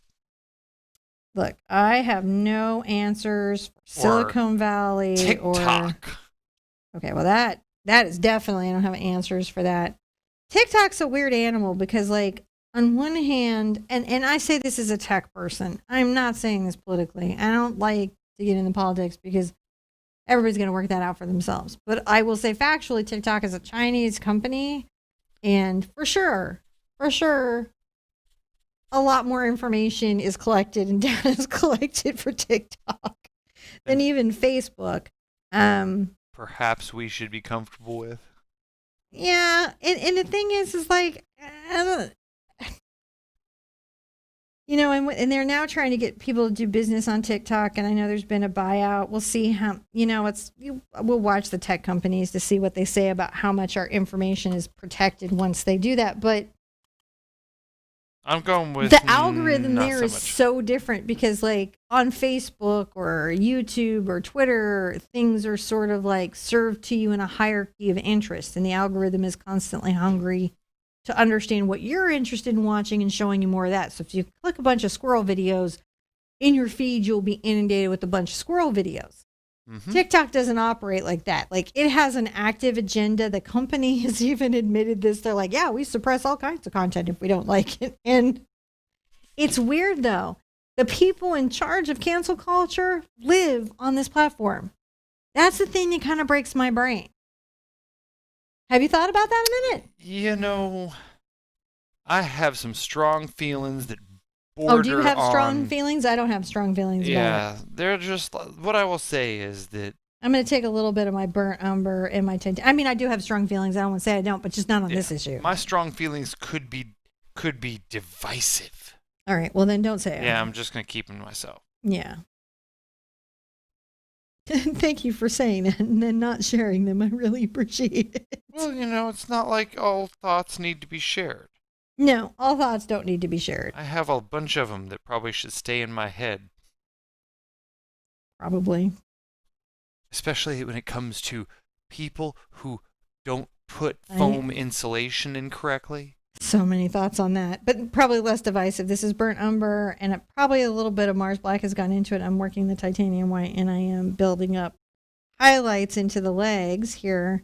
Look, I have no answers for Silicon Valley TikTok. Okay, well that is definitely, I don't have answers for that. TikTok's a weird animal because, like, on one hand, and I say this as a tech person, I'm not saying this politically. I don't like to get into politics because everybody's going to work that out for themselves. But I will say factually, TikTok is a Chinese company, and for sure, a lot more information is collected and data is collected for TikTok than even Facebook. Perhaps we should be comfortable with. Yeah, and the thing is like, I don't, and they're now trying to get people to do business on TikTok, and I know there's been a buyout. We'll see how, we'll watch the tech companies to see what they say about how much our information is protected once they do that. But I'm going with the algorithm there is much. so different because like on Facebook or YouTube or Twitter, things are sort of like served to you in a hierarchy of interest, and the algorithm is constantly hungry to understand what you're interested in watching and showing you more of that. So if you click a bunch of squirrel videos in your feed, you'll be inundated with a bunch of squirrel videos. Mm-hmm. TikTok doesn't operate like that. Like it has an active agenda. The company has even admitted this. They're like, yeah, we suppress all kinds of content if we don't like it. And it's weird though. The people in charge of cancel culture live on this platform. That's the thing that kind of breaks my brain. Have you thought about that a minute? I have some strong feelings that border on... Oh, do you have strong feelings? I don't have strong feelings about it. Yeah, they're just... What I will say is that... I'm going to take a little bit of my burnt umber and my... I mean, I do have strong feelings. I don't want to say I don't, but just not on this issue. My strong feelings could be divisive. All right, well then don't say it. Yeah, I'm just going to keep them to myself. Yeah. Thank you for saying that and then not sharing them. I really appreciate it. Well, it's not like all thoughts need to be shared. No, all thoughts don't need to be shared. I have a bunch of them that probably should stay in my head. Probably. Especially when it comes to people who don't put foam insulation in correctly. So many thoughts on that, but probably less divisive. This is burnt umber, and probably a little bit of Mars Black has gone into it. I'm working the titanium white, and I am building up highlights into the legs here.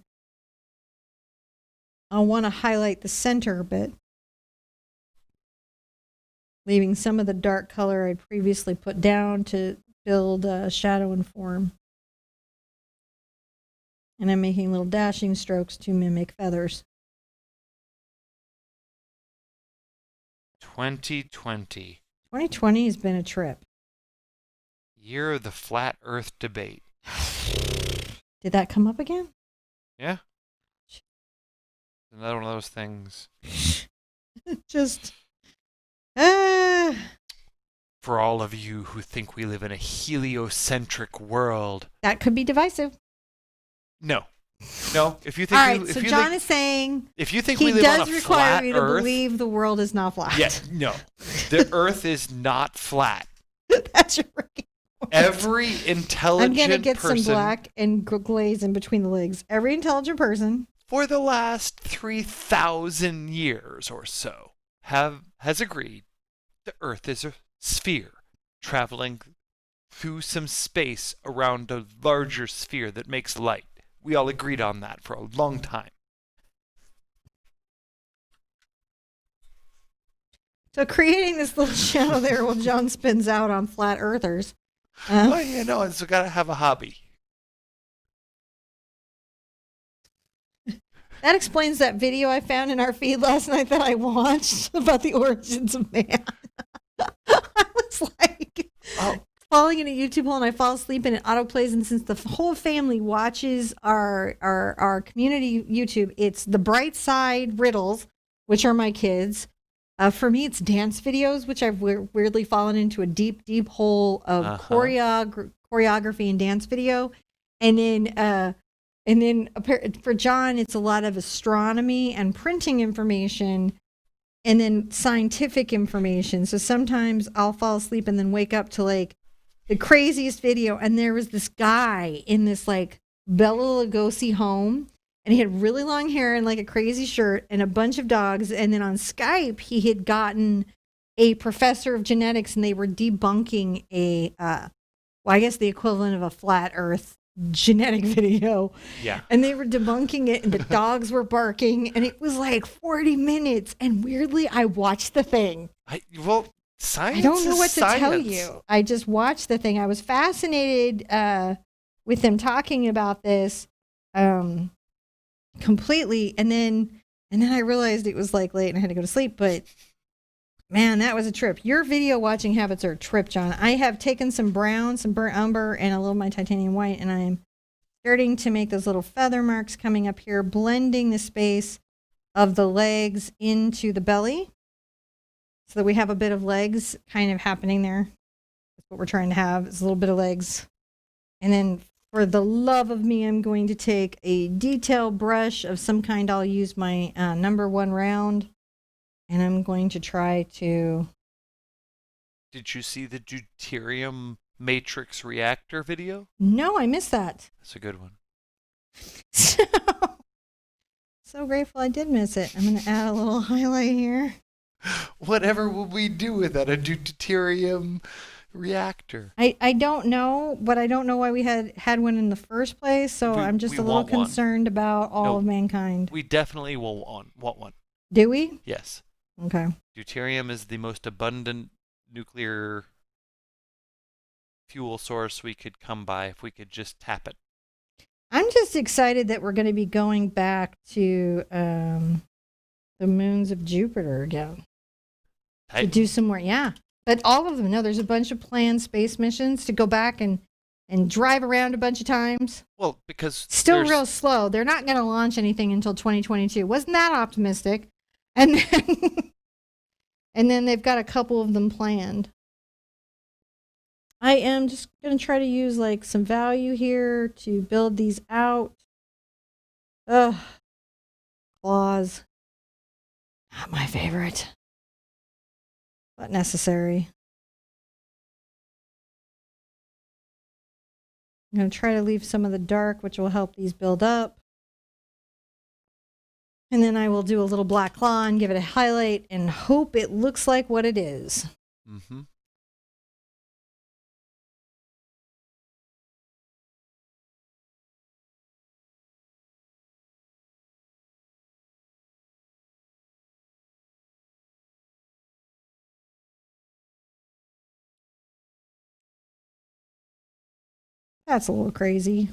I'll want to highlight the center a bit, leaving some of the dark color I previously put down to build shadow and form. And I'm making little dashing strokes to mimic feathers. 2020. 2020 has been a trip. Year of the flat earth debate. Did that come up again? Yeah. Another one of those things. Just... For all of you who think we live in a heliocentric world. That could be divisive. No. If you think all right, so John is saying if you think we live on a flat Earth, he does require you to believe the world is not flat. Yes, no. The Earth is not flat. That's your freaking point. Every intelligent person... I'm going to get some black and glaze in between the legs. Every intelligent person... For the last 3,000 years or so, has agreed the Earth is a sphere traveling through some space around a larger sphere that makes light. We all agreed on that for a long time. So creating this little channel there while John spins out on flat earthers. It's got to have a hobby. That explains that video I found in our feed last night that I watched about the origins of man. I was like... falling in a YouTube hole and I fall asleep and it autoplays, and since the whole family watches our community YouTube, it's the Bright Side Riddles, which are my kids. For me, it's dance videos, which I've weirdly fallen into a deep hole of choreography and dance video. And then for John, it's a lot of astronomy and printing information, and then scientific information. So sometimes I'll fall asleep and then wake up to like the craziest video, and there was this guy in this like Bela Lugosi home, and he had really long hair and like a crazy shirt and a bunch of dogs. And then on Skype, he had gotten a professor of genetics, and they were debunking I guess the equivalent of a flat Earth genetic video. Yeah. And they were debunking it, and the dogs were barking, and it was like 40 minutes. And weirdly, I watched the thing. Science. I don't know is what to science. tell you. I just watched the thing. I was fascinated with them talking about this completely, and then I realized it was like late and I had to go to sleep. But man, that was a trip. Your video watching habits are a trip, John. I have taken some brown, some burnt umber, and a little of my titanium white, and I'm starting to make those little feather marks coming up here, blending the space of the legs into the belly so that we have a bit of legs kind of happening there. That's what we're trying to have, is a little bit of legs. And then for the love of me, I'm going to take a detail brush of some kind. I'll use my number 1 round, and I'm going to try to... Did you see the deuterium matrix reactor video? No, I missed that. That's a good one. So grateful I did miss it. I'm going to add a little highlight here. Whatever will we do without a deuterium reactor? I don't know, but I don't know why we had one in the first place, so I'm just a little concerned about all of mankind. We definitely will want one. Do we? Yes. Okay. Deuterium is the most abundant nuclear fuel source we could come by if we could just tap it. I'm just excited that we're going to be going back to the moons of Jupiter again. Titan. To do some more, yeah. But all of them, no, there's a bunch of planned space missions to go back and drive around a bunch of times. Well, because still real slow. They're not going to launch anything until 2022. Wasn't that optimistic? And then, and then they've got a couple of them planned. I am just going to try to use like some value here to build these out. Ugh. Claws. Not my favorite. But necessary. I'm going to try to leave some of the dark, which will help these build up. And then I will do a little black claw and give it a highlight and hope it looks like what it is. Mm-hmm. That's a little crazy.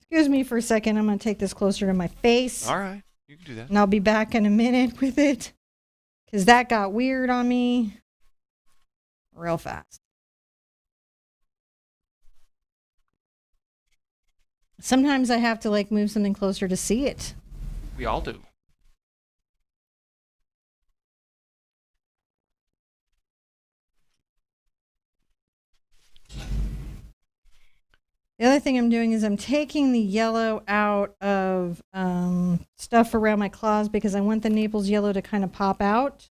Excuse me for a second. I'm going to take this closer to my face. All right. You can do that. And I'll be back in a minute with it. Because that got weird on me real fast. Sometimes I have to like move something closer to see it. We all do. The other thing I'm doing is I'm taking the yellow out of stuff around my claws because I want the Naples yellow to kind of pop out.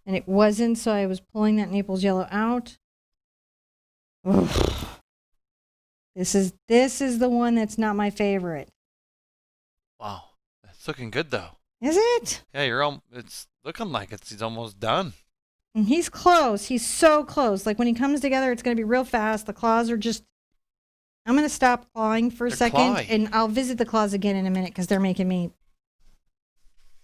And it wasn't, so I was pulling that Naples yellow out. Ugh. This is the one that's not my favorite. Wow. That's looking good, though. Is it? Yeah, it's looking like he's almost done. And he's close. He's so close. Like when he comes together, it's going to be real fast. The claws are just... I'm going to stop clawing for a second, and I'll visit the claws again in a minute because they're making me...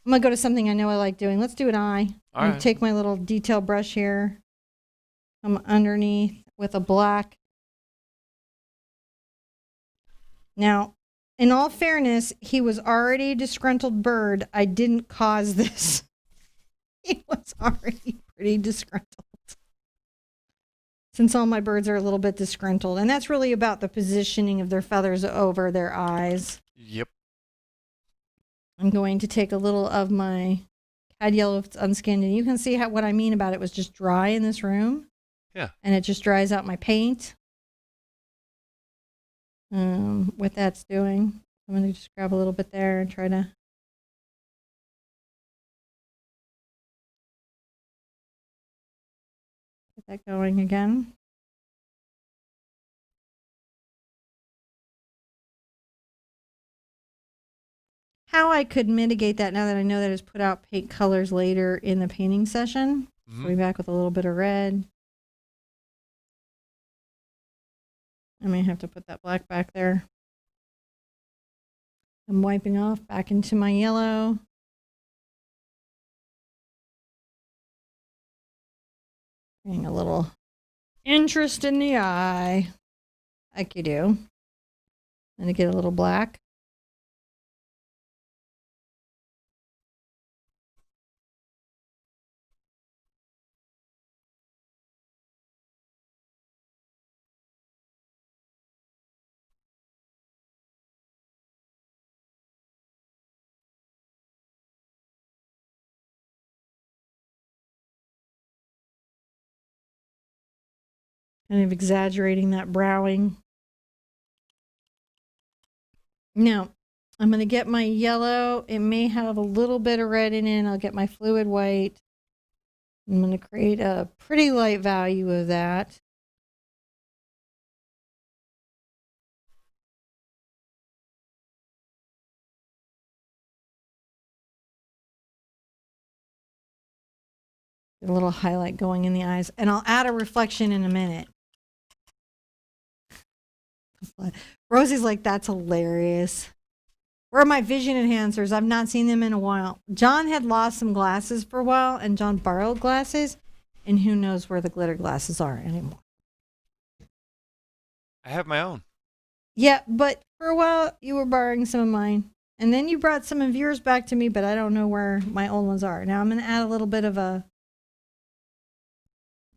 I'm going to go to something I know I like doing. Let's do an eye. All right. Take my little detail brush here. Come underneath with a black. Now, in all fairness, he was already a disgruntled bird. I didn't cause this. He was already pretty disgruntled. Since all my birds are a little bit disgruntled. And that's really about the positioning of their feathers over their eyes. Yep. I'm going to take a little of my cad yellow if it's unskinned. And you can see what I mean about it was just dry in this room. Yeah. And it just dries out my paint. What that's doing. I'm going to just grab a little bit there and try to... get that going again. How I could mitigate that now that I know that it's put out paint colors later in the painting session. Mm-hmm. So we're back with a little bit of red. I may have to put that black back there. I'm wiping off back into my yellow. Getting a little interest in the eye, like you do. And to get a little black. Kind of exaggerating that browing. Now, I'm going to get my yellow. It may have a little bit of red in it. I'll get my fluid white. I'm going to create a pretty light value of that. A little highlight going in the eyes. And I'll add a reflection in a minute. Rosie's like, that's hilarious. Where are my vision enhancers? I've not seen them in a while. John had lost some glasses for a while, and John borrowed glasses, and who knows where the glitter glasses are anymore. I have my own. Yeah, but for a while, you were borrowing some of mine. And then you brought some of yours back to me, but I don't know where my old ones are. Now I'm going to add a little bit of a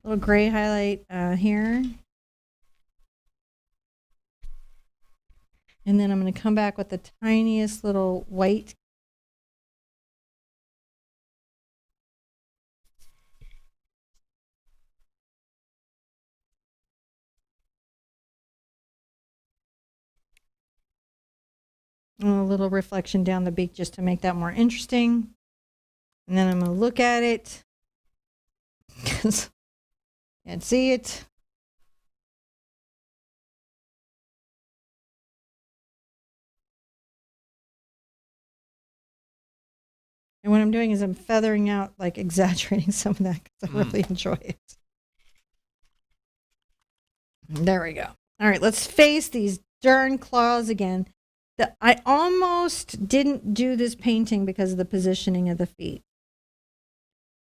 little gray highlight here. And then I'm going to come back with the tiniest little white. And a little reflection down the beak just to make that more interesting. And then I'm going to look at it. Because I can't see it. And what I'm doing is I'm feathering out, like exaggerating some of that because I really enjoy it. There we go. All right, let's face these darn claws again. I almost didn't do this painting because of the positioning of the feet.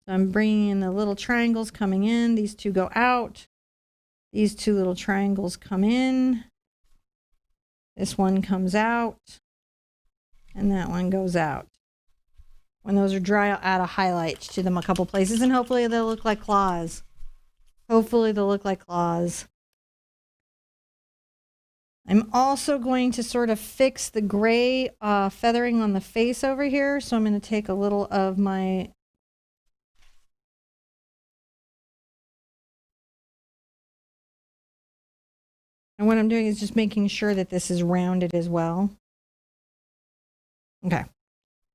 So I'm bringing in the little triangles coming in. These two go out. These two little triangles come in. This one comes out. And that one goes out. When those are dry, I'll add a highlight to them a couple places, and hopefully they'll look like claws. Hopefully they'll look like claws. I'm also going to sort of fix the gray feathering on the face over here. So I'm going to take a little of my and what I'm doing is just making sure that this is rounded as well. Okay.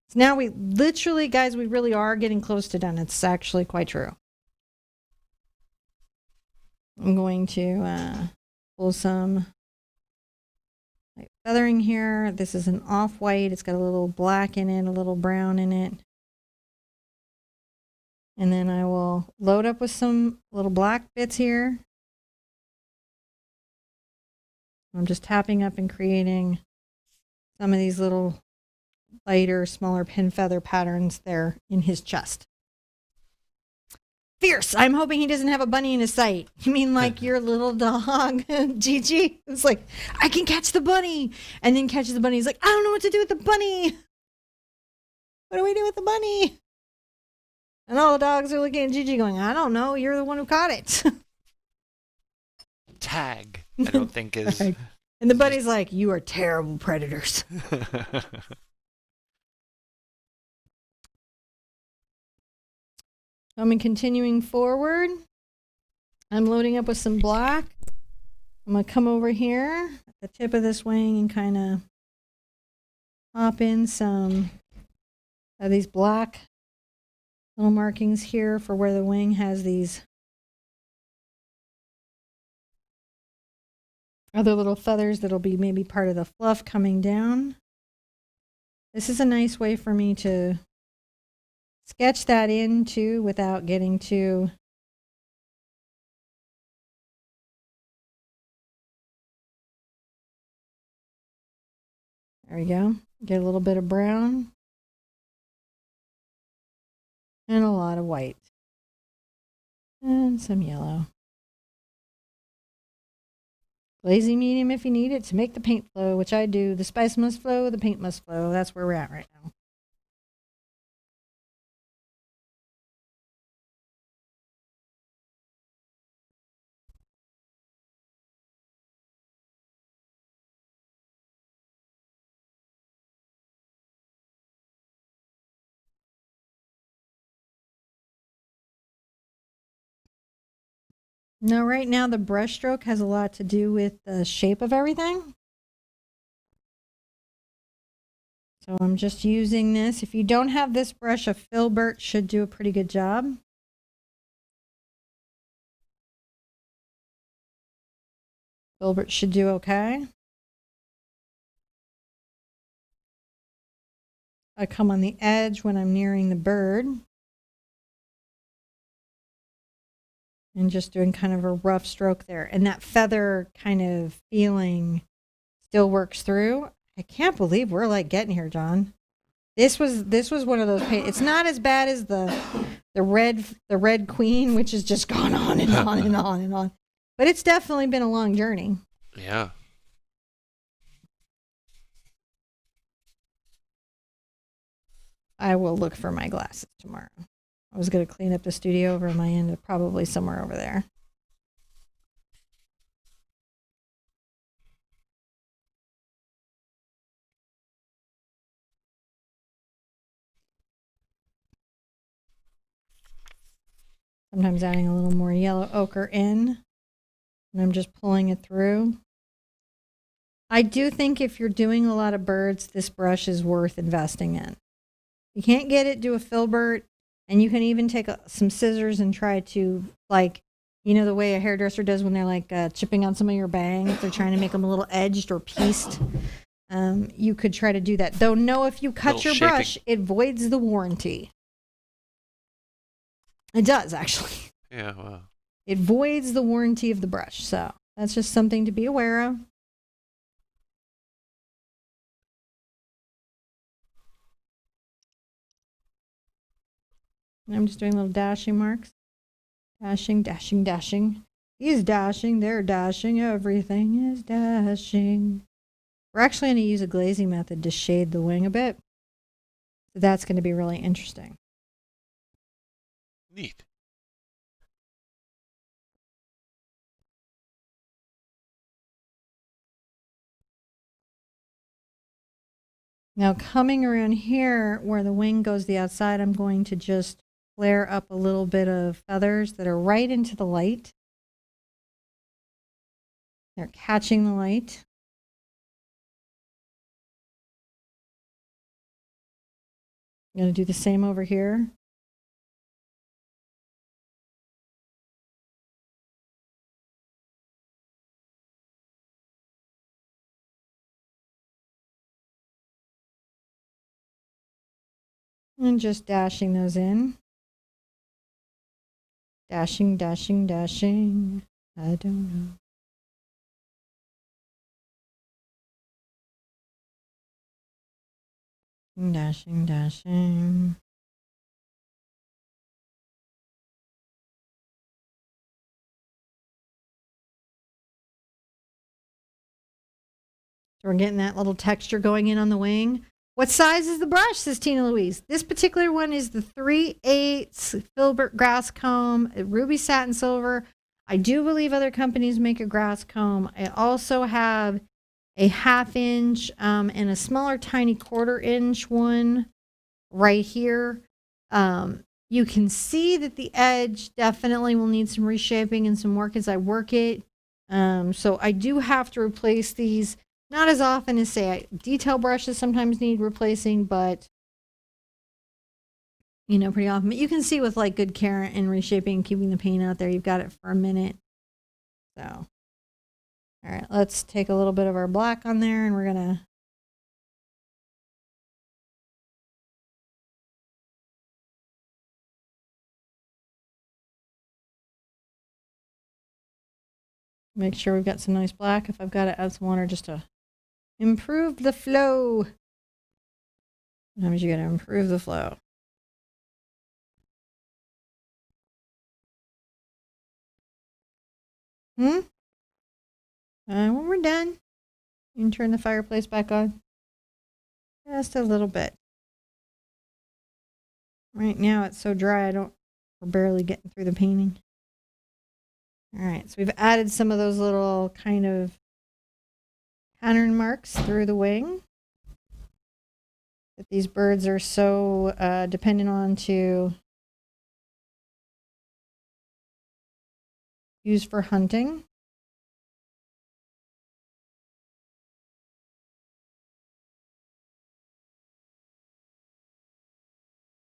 So now we literally, guys, we really are getting close to done. It's actually quite true. I'm going to pull some light feathering here. This is an off-white. It's got a little black in it, a little brown in it. And then I will load up with some little black bits here. I'm just tapping up and creating some of these little lighter, smaller pin feather patterns there in his chest. Fierce. I'm hoping he doesn't have a bunny in his sight. You mean like your little dog, Gigi? It's like, I can catch the bunny. And then catches the bunny. He's like, I don't know what to do with the bunny. What do we do with the bunny? And all the dogs are looking at Gigi going, I don't know. You're the one who caught it. Tag, I don't think is. Right. And the bunny's like, you are terrible predators. I'm continuing forward. I'm loading up with some black. I'm going to come over here at the tip of this wing and kind of pop in some of these black little markings here for where the wing has these other little feathers that'll be maybe part of the fluff coming down. This is a nice way for me to sketch that in too without getting too There we go. Get a little bit of brown and a lot of white and some yellow. Glazy medium if you need it to make the paint flow, which I do. The spice must flow, the paint must flow. That's where we're at right now. Now, right now, the brush stroke has a lot to do with the shape of everything. So I'm just using this. If you don't have this brush, a filbert should do a pretty good job. Filbert should do okay. I come on the edge when I'm nearing the bird. And just doing kind of a rough stroke there. And that feather kind of feeling still works through. I can't believe we're like getting here, John. This was one of those paint. It's not as bad as the red queen, which has just gone on and on and on and on. But it's definitely been a long journey. Yeah. I will look for my glasses tomorrow. I was going to clean up the studio over on my end, probably somewhere over there. Sometimes adding a little more yellow ochre in, and I'm just pulling it through. I do think if you're doing a lot of birds, this brush is worth investing in. You can't get it, do a filbert, and you can even take some scissors and try to, like, you know, the way a hairdresser does when they're like chipping on some of your bangs. They're trying to make them a little edged or pieced. You could try to do that. Though, no, if you cut your brush, it voids the warranty. It does, actually. Yeah, wow. It voids the warranty of the brush. So that's just something to be aware of. And I'm just doing little dashing marks. Dashing, dashing, dashing. He's dashing, they're dashing, everything is dashing. We're actually going to use a glazing method to shade the wing a bit. So that's going to be really interesting. Neat. Now coming around here where the wing goes the outside, I'm going to just flare up a little bit of feathers that are right into the light. They're catching the light. I'm going to do the same over here. And just dashing those in. Dashing, dashing, dashing. I don't know. Dashing, dashing. So we're getting that little texture going in on the wing. What size is the brush, says Tina Louise? This particular one is the 3/8 filbert grass comb, ruby satin silver. I do believe other companies make a grass comb. I also have a 1/2 inch and a smaller tiny 1/4 inch one right here. You can see that the edge definitely will need some reshaping and some work as I work it. So I do have to replace these. Not as often as, say, detail brushes sometimes need replacing, but, you know, pretty often. But you can see with, like, good care and reshaping, keeping the paint out there, you've got it for a minute. So, all right, let's take a little bit of our black on there, and we're going to make sure we've got some nice black. If I've got to add some water just to Improve the flow. Sometimes you gotta improve the flow. When we're done, you can turn the fireplace back on. Just a little bit. Right now it's so dry we're barely getting through the painting. All right, so we've added some of those little kind of pattern marks through the wing that these birds are so dependent on to use for hunting.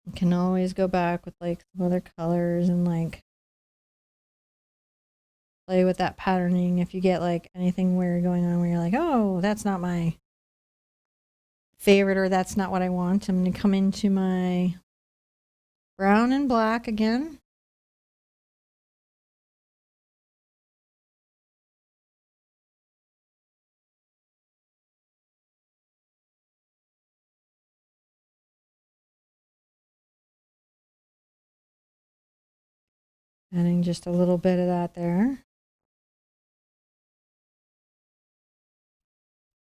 You can always go back with like some other colors and like play with that patterning if you get like anything weird going on where you're like, oh, that's not my favorite or that's not what I want. I'm going to come into my brown and black again. Adding just a little bit of that there.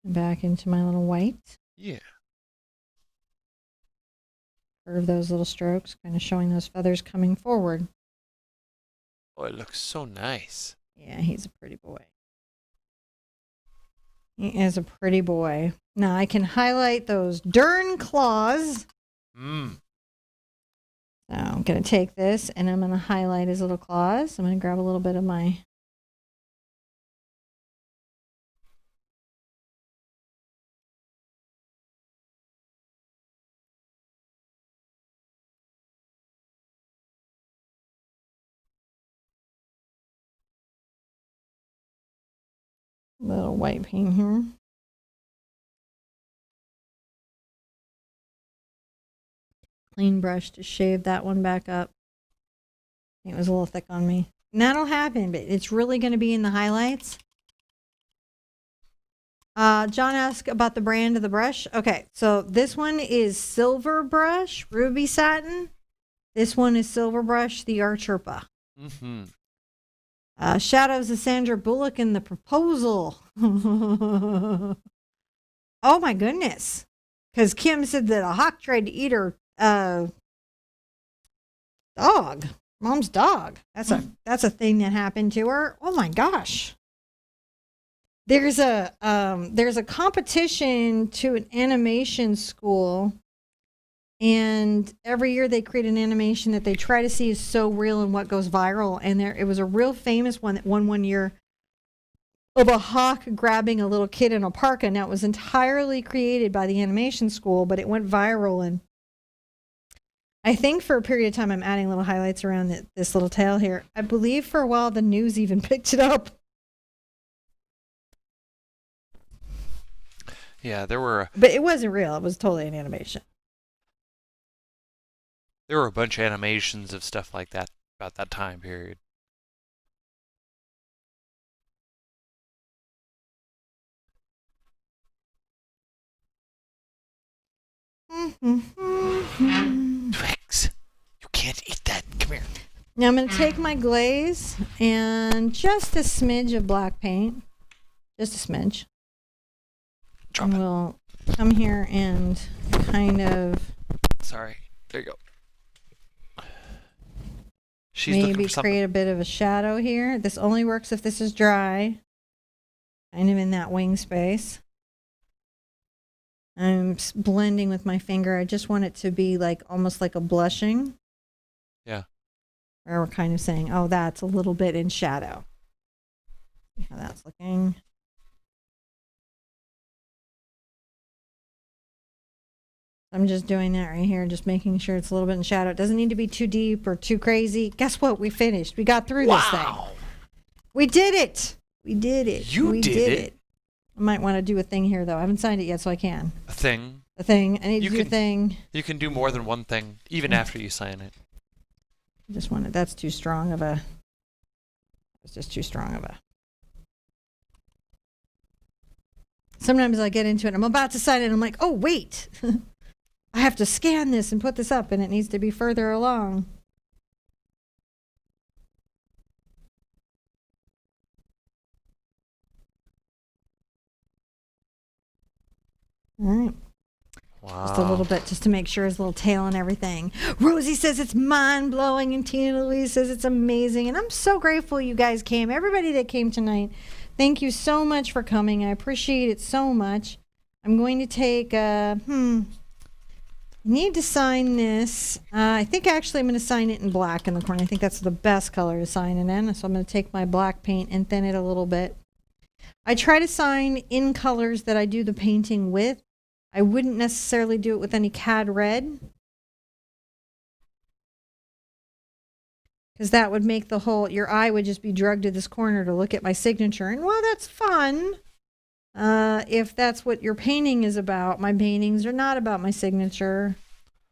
Back into my little white. Yeah. Curve those little strokes, kind of showing those feathers coming forward. Oh, it looks so nice. Yeah, he's a pretty boy. He is a pretty boy. Now I can highlight those darn claws. So I'm going to take this and I'm going to highlight his little claws. I'm going to grab a little bit of my little white paint here. Clean brush to shave that one back up. It was a little thick on me. And that'll happen, but it's really going to be in the highlights. John asked about the brand of the brush. Okay, so this one is Silver Brush, Ruby Satin. This one is Silver Brush, the Art Sherpa. Shadows of Sandra Bullock in The Proposal. Oh my goodness. Because Kim said that a hawk tried to eat her dog. Mom's dog. That's a thing that happened to her. Oh my gosh. There's a competition to an animation school, and every year they create an animation that they try to see is so real and what goes viral. And it was a real famous one that won one year of a hawk grabbing a little kid in a park, and that was entirely created by the animation school, but it went viral. And I think for a period of time, I'm adding little highlights around this little tail here. I believe for a while the news even picked it up. Yeah, there were. But it wasn't real. It was totally an animation. There were a bunch of animations of stuff like that about that time period. Twix, you can't eat that. Come here. Now I'm going to take my glaze and just a smidge of black paint. Just a smidge. Drop it. We'll come here and kind of... Sorry. There you go. She's looking maybe for something. create a bit of a shadow here. This only works if this is dry. Kind of in that wing space. I'm blending with my finger. I just want it to be like almost like a blushing. Yeah. Where we're kind of saying, oh, that's a little bit in shadow. See how that's looking. I'm just doing that right here, just making sure it's a little bit in shadow. It doesn't need to be too deep or too crazy. Guess what? We finished. We got through this thing. We did it. We did it. You did it. I might want to do a thing here, though. I haven't signed it yet, so I can. A thing? A thing. I need to do a thing. You can do more than one thing, even after you sign it. I just wanted, that's too strong of a, it's just too strong of a. sometimes I get into it. I'm about to sign it. And I'm like, oh, wait. I have to scan this and put this up, and it needs to be further along. All right. Wow. Just a little bit, just to make sure his little tail and everything. Rosie says it's mind-blowing, and Tina Louise says it's amazing. And I'm so grateful you guys came. Everybody that came tonight, thank you so much for coming. I appreciate it so much. I'm going to take, need to sign this. I think actually I'm going to sign it in black in the corner. I think that's the best color to sign it in. So I'm going to take my black paint and thin it a little bit. I try to sign in colors that I do the painting with. I wouldn't necessarily do it with any CAD red, because that would make the whole, your eye would just be drugged to this corner to look at my signature. And well, that's fun. If that's what your painting is about. My paintings are not about my signature.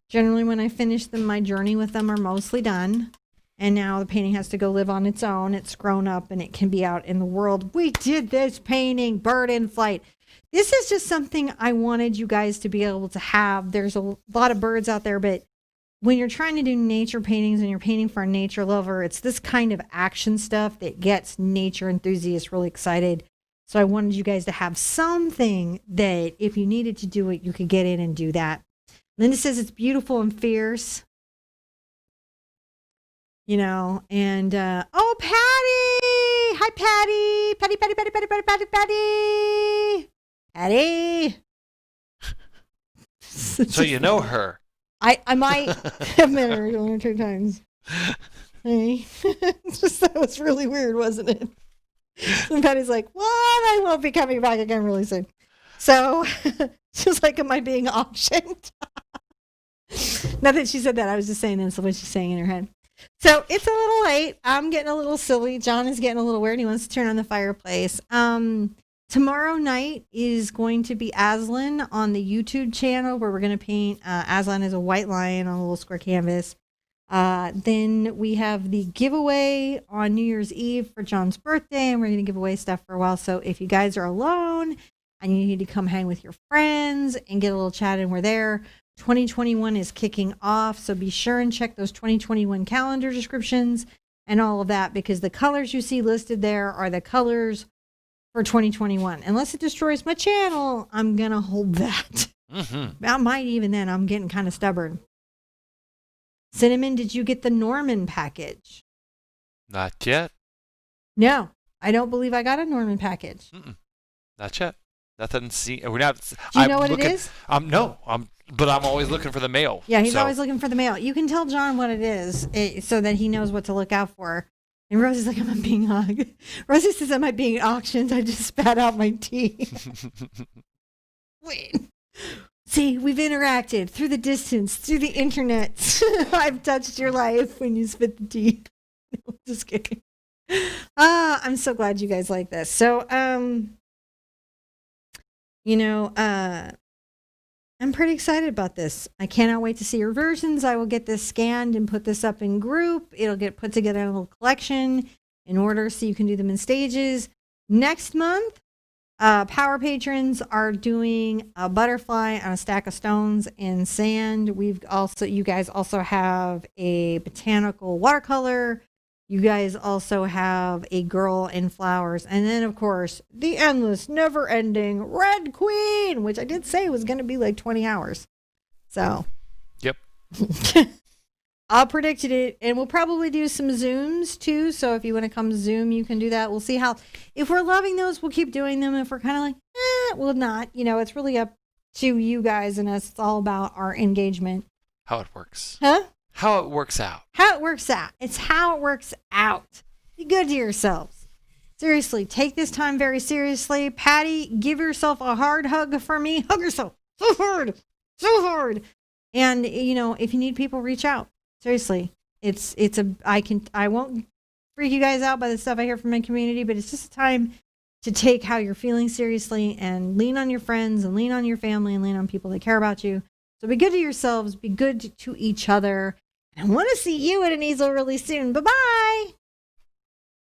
Generally, when I finish them, my journey with them are mostly done. And now the painting has to go live on its own. It's grown up and it can be out in the world. We did this painting, bird in flight. This is just something I wanted you guys to be able to have. There's a lot of birds out there, but when you're trying to do nature paintings and you're painting for a nature lover, it's this kind of action stuff that gets nature enthusiasts really excited. So I wanted you guys to have something that if you needed to do it, you could get in and do that. Linda says it's beautiful and fierce. You know, and, oh, Patty! Hi, Patty! Patty, Patty, Patty, Patty, Patty, Patty, Patty! Patty! So you know her. I might have met her 1 or 2 times. Hey. That was really weird, wasn't it? And Patty's like, what? I won't be coming back again really soon. So, she's like, am I being auctioned? Not that she said that. I was just saying that's what she's saying in her head. So, it's a little late. I'm getting a little silly. John is getting a little weird. He wants to turn on the fireplace. Tomorrow night is going to be Aslan on the YouTube channel, where we're going to paint Aslan as a white lion on a little square canvas. Then we have the giveaway on New Year's Eve for John's birthday, and we're going to give away stuff for a while. So if you guys are alone and you need to come hang with your friends and get a little chat and we're there, 2021 is kicking off. So be sure and check those 2021 calendar descriptions and all of that, because the colors you see listed there are the colors for 2021. Unless it destroys my channel, I'm going to hold that. Mm-hmm. I might even then. I'm getting kind of stubborn. Cinnamon, did you get the Norman package? Not yet. No, I don't believe I got a Norman package. Not yet. Nothing. We're not. Do you know what it is? No. But I'm always looking for the mail. Yeah, he's always looking for the mail. You can tell John what it is, so that he knows what to look out for. And Rosie's like, I'm being hugged. Rosie says, am I being auctioned? I just spat out my tea. Wait. See, we've interacted through the distance, through the internet. I've touched your life when you spit the tea. No, just kidding. I'm so glad you guys like this. So, I'm pretty excited about this. I cannot wait to see your versions. I will get this scanned and put this up in group. It'll get put together in a little collection in order so you can do them in stages. Next month, Power patrons are doing a butterfly on a stack of stones and sand. You guys also have a botanical watercolor. You guys also have a girl in flowers. And then, of course, the endless, never-ending Red Queen, which I did say was going to be like 20 hours. So. Yep. I predicted it. And we'll probably do some Zooms, too. So if you want to come Zoom, you can do that. We'll see how. If we're loving those, we'll keep doing them. If we're kind of like, we'll not. It's really up to you guys and us. It's all about our engagement. How it works. Huh? How it works out. How it works out. It's how it works out. Be good to yourselves. Seriously, take this time very seriously. Patty, give yourself a hard hug for me. Hug yourself so hard, so hard. And if you need people, reach out. Seriously, I won't freak you guys out by the stuff I hear from my community, but it's just a time to take how you're feeling seriously and lean on your friends and lean on your family and lean on people that care about you. So be good to yourselves. Be good to each other. I want to see you at an easel really soon. Bye-bye.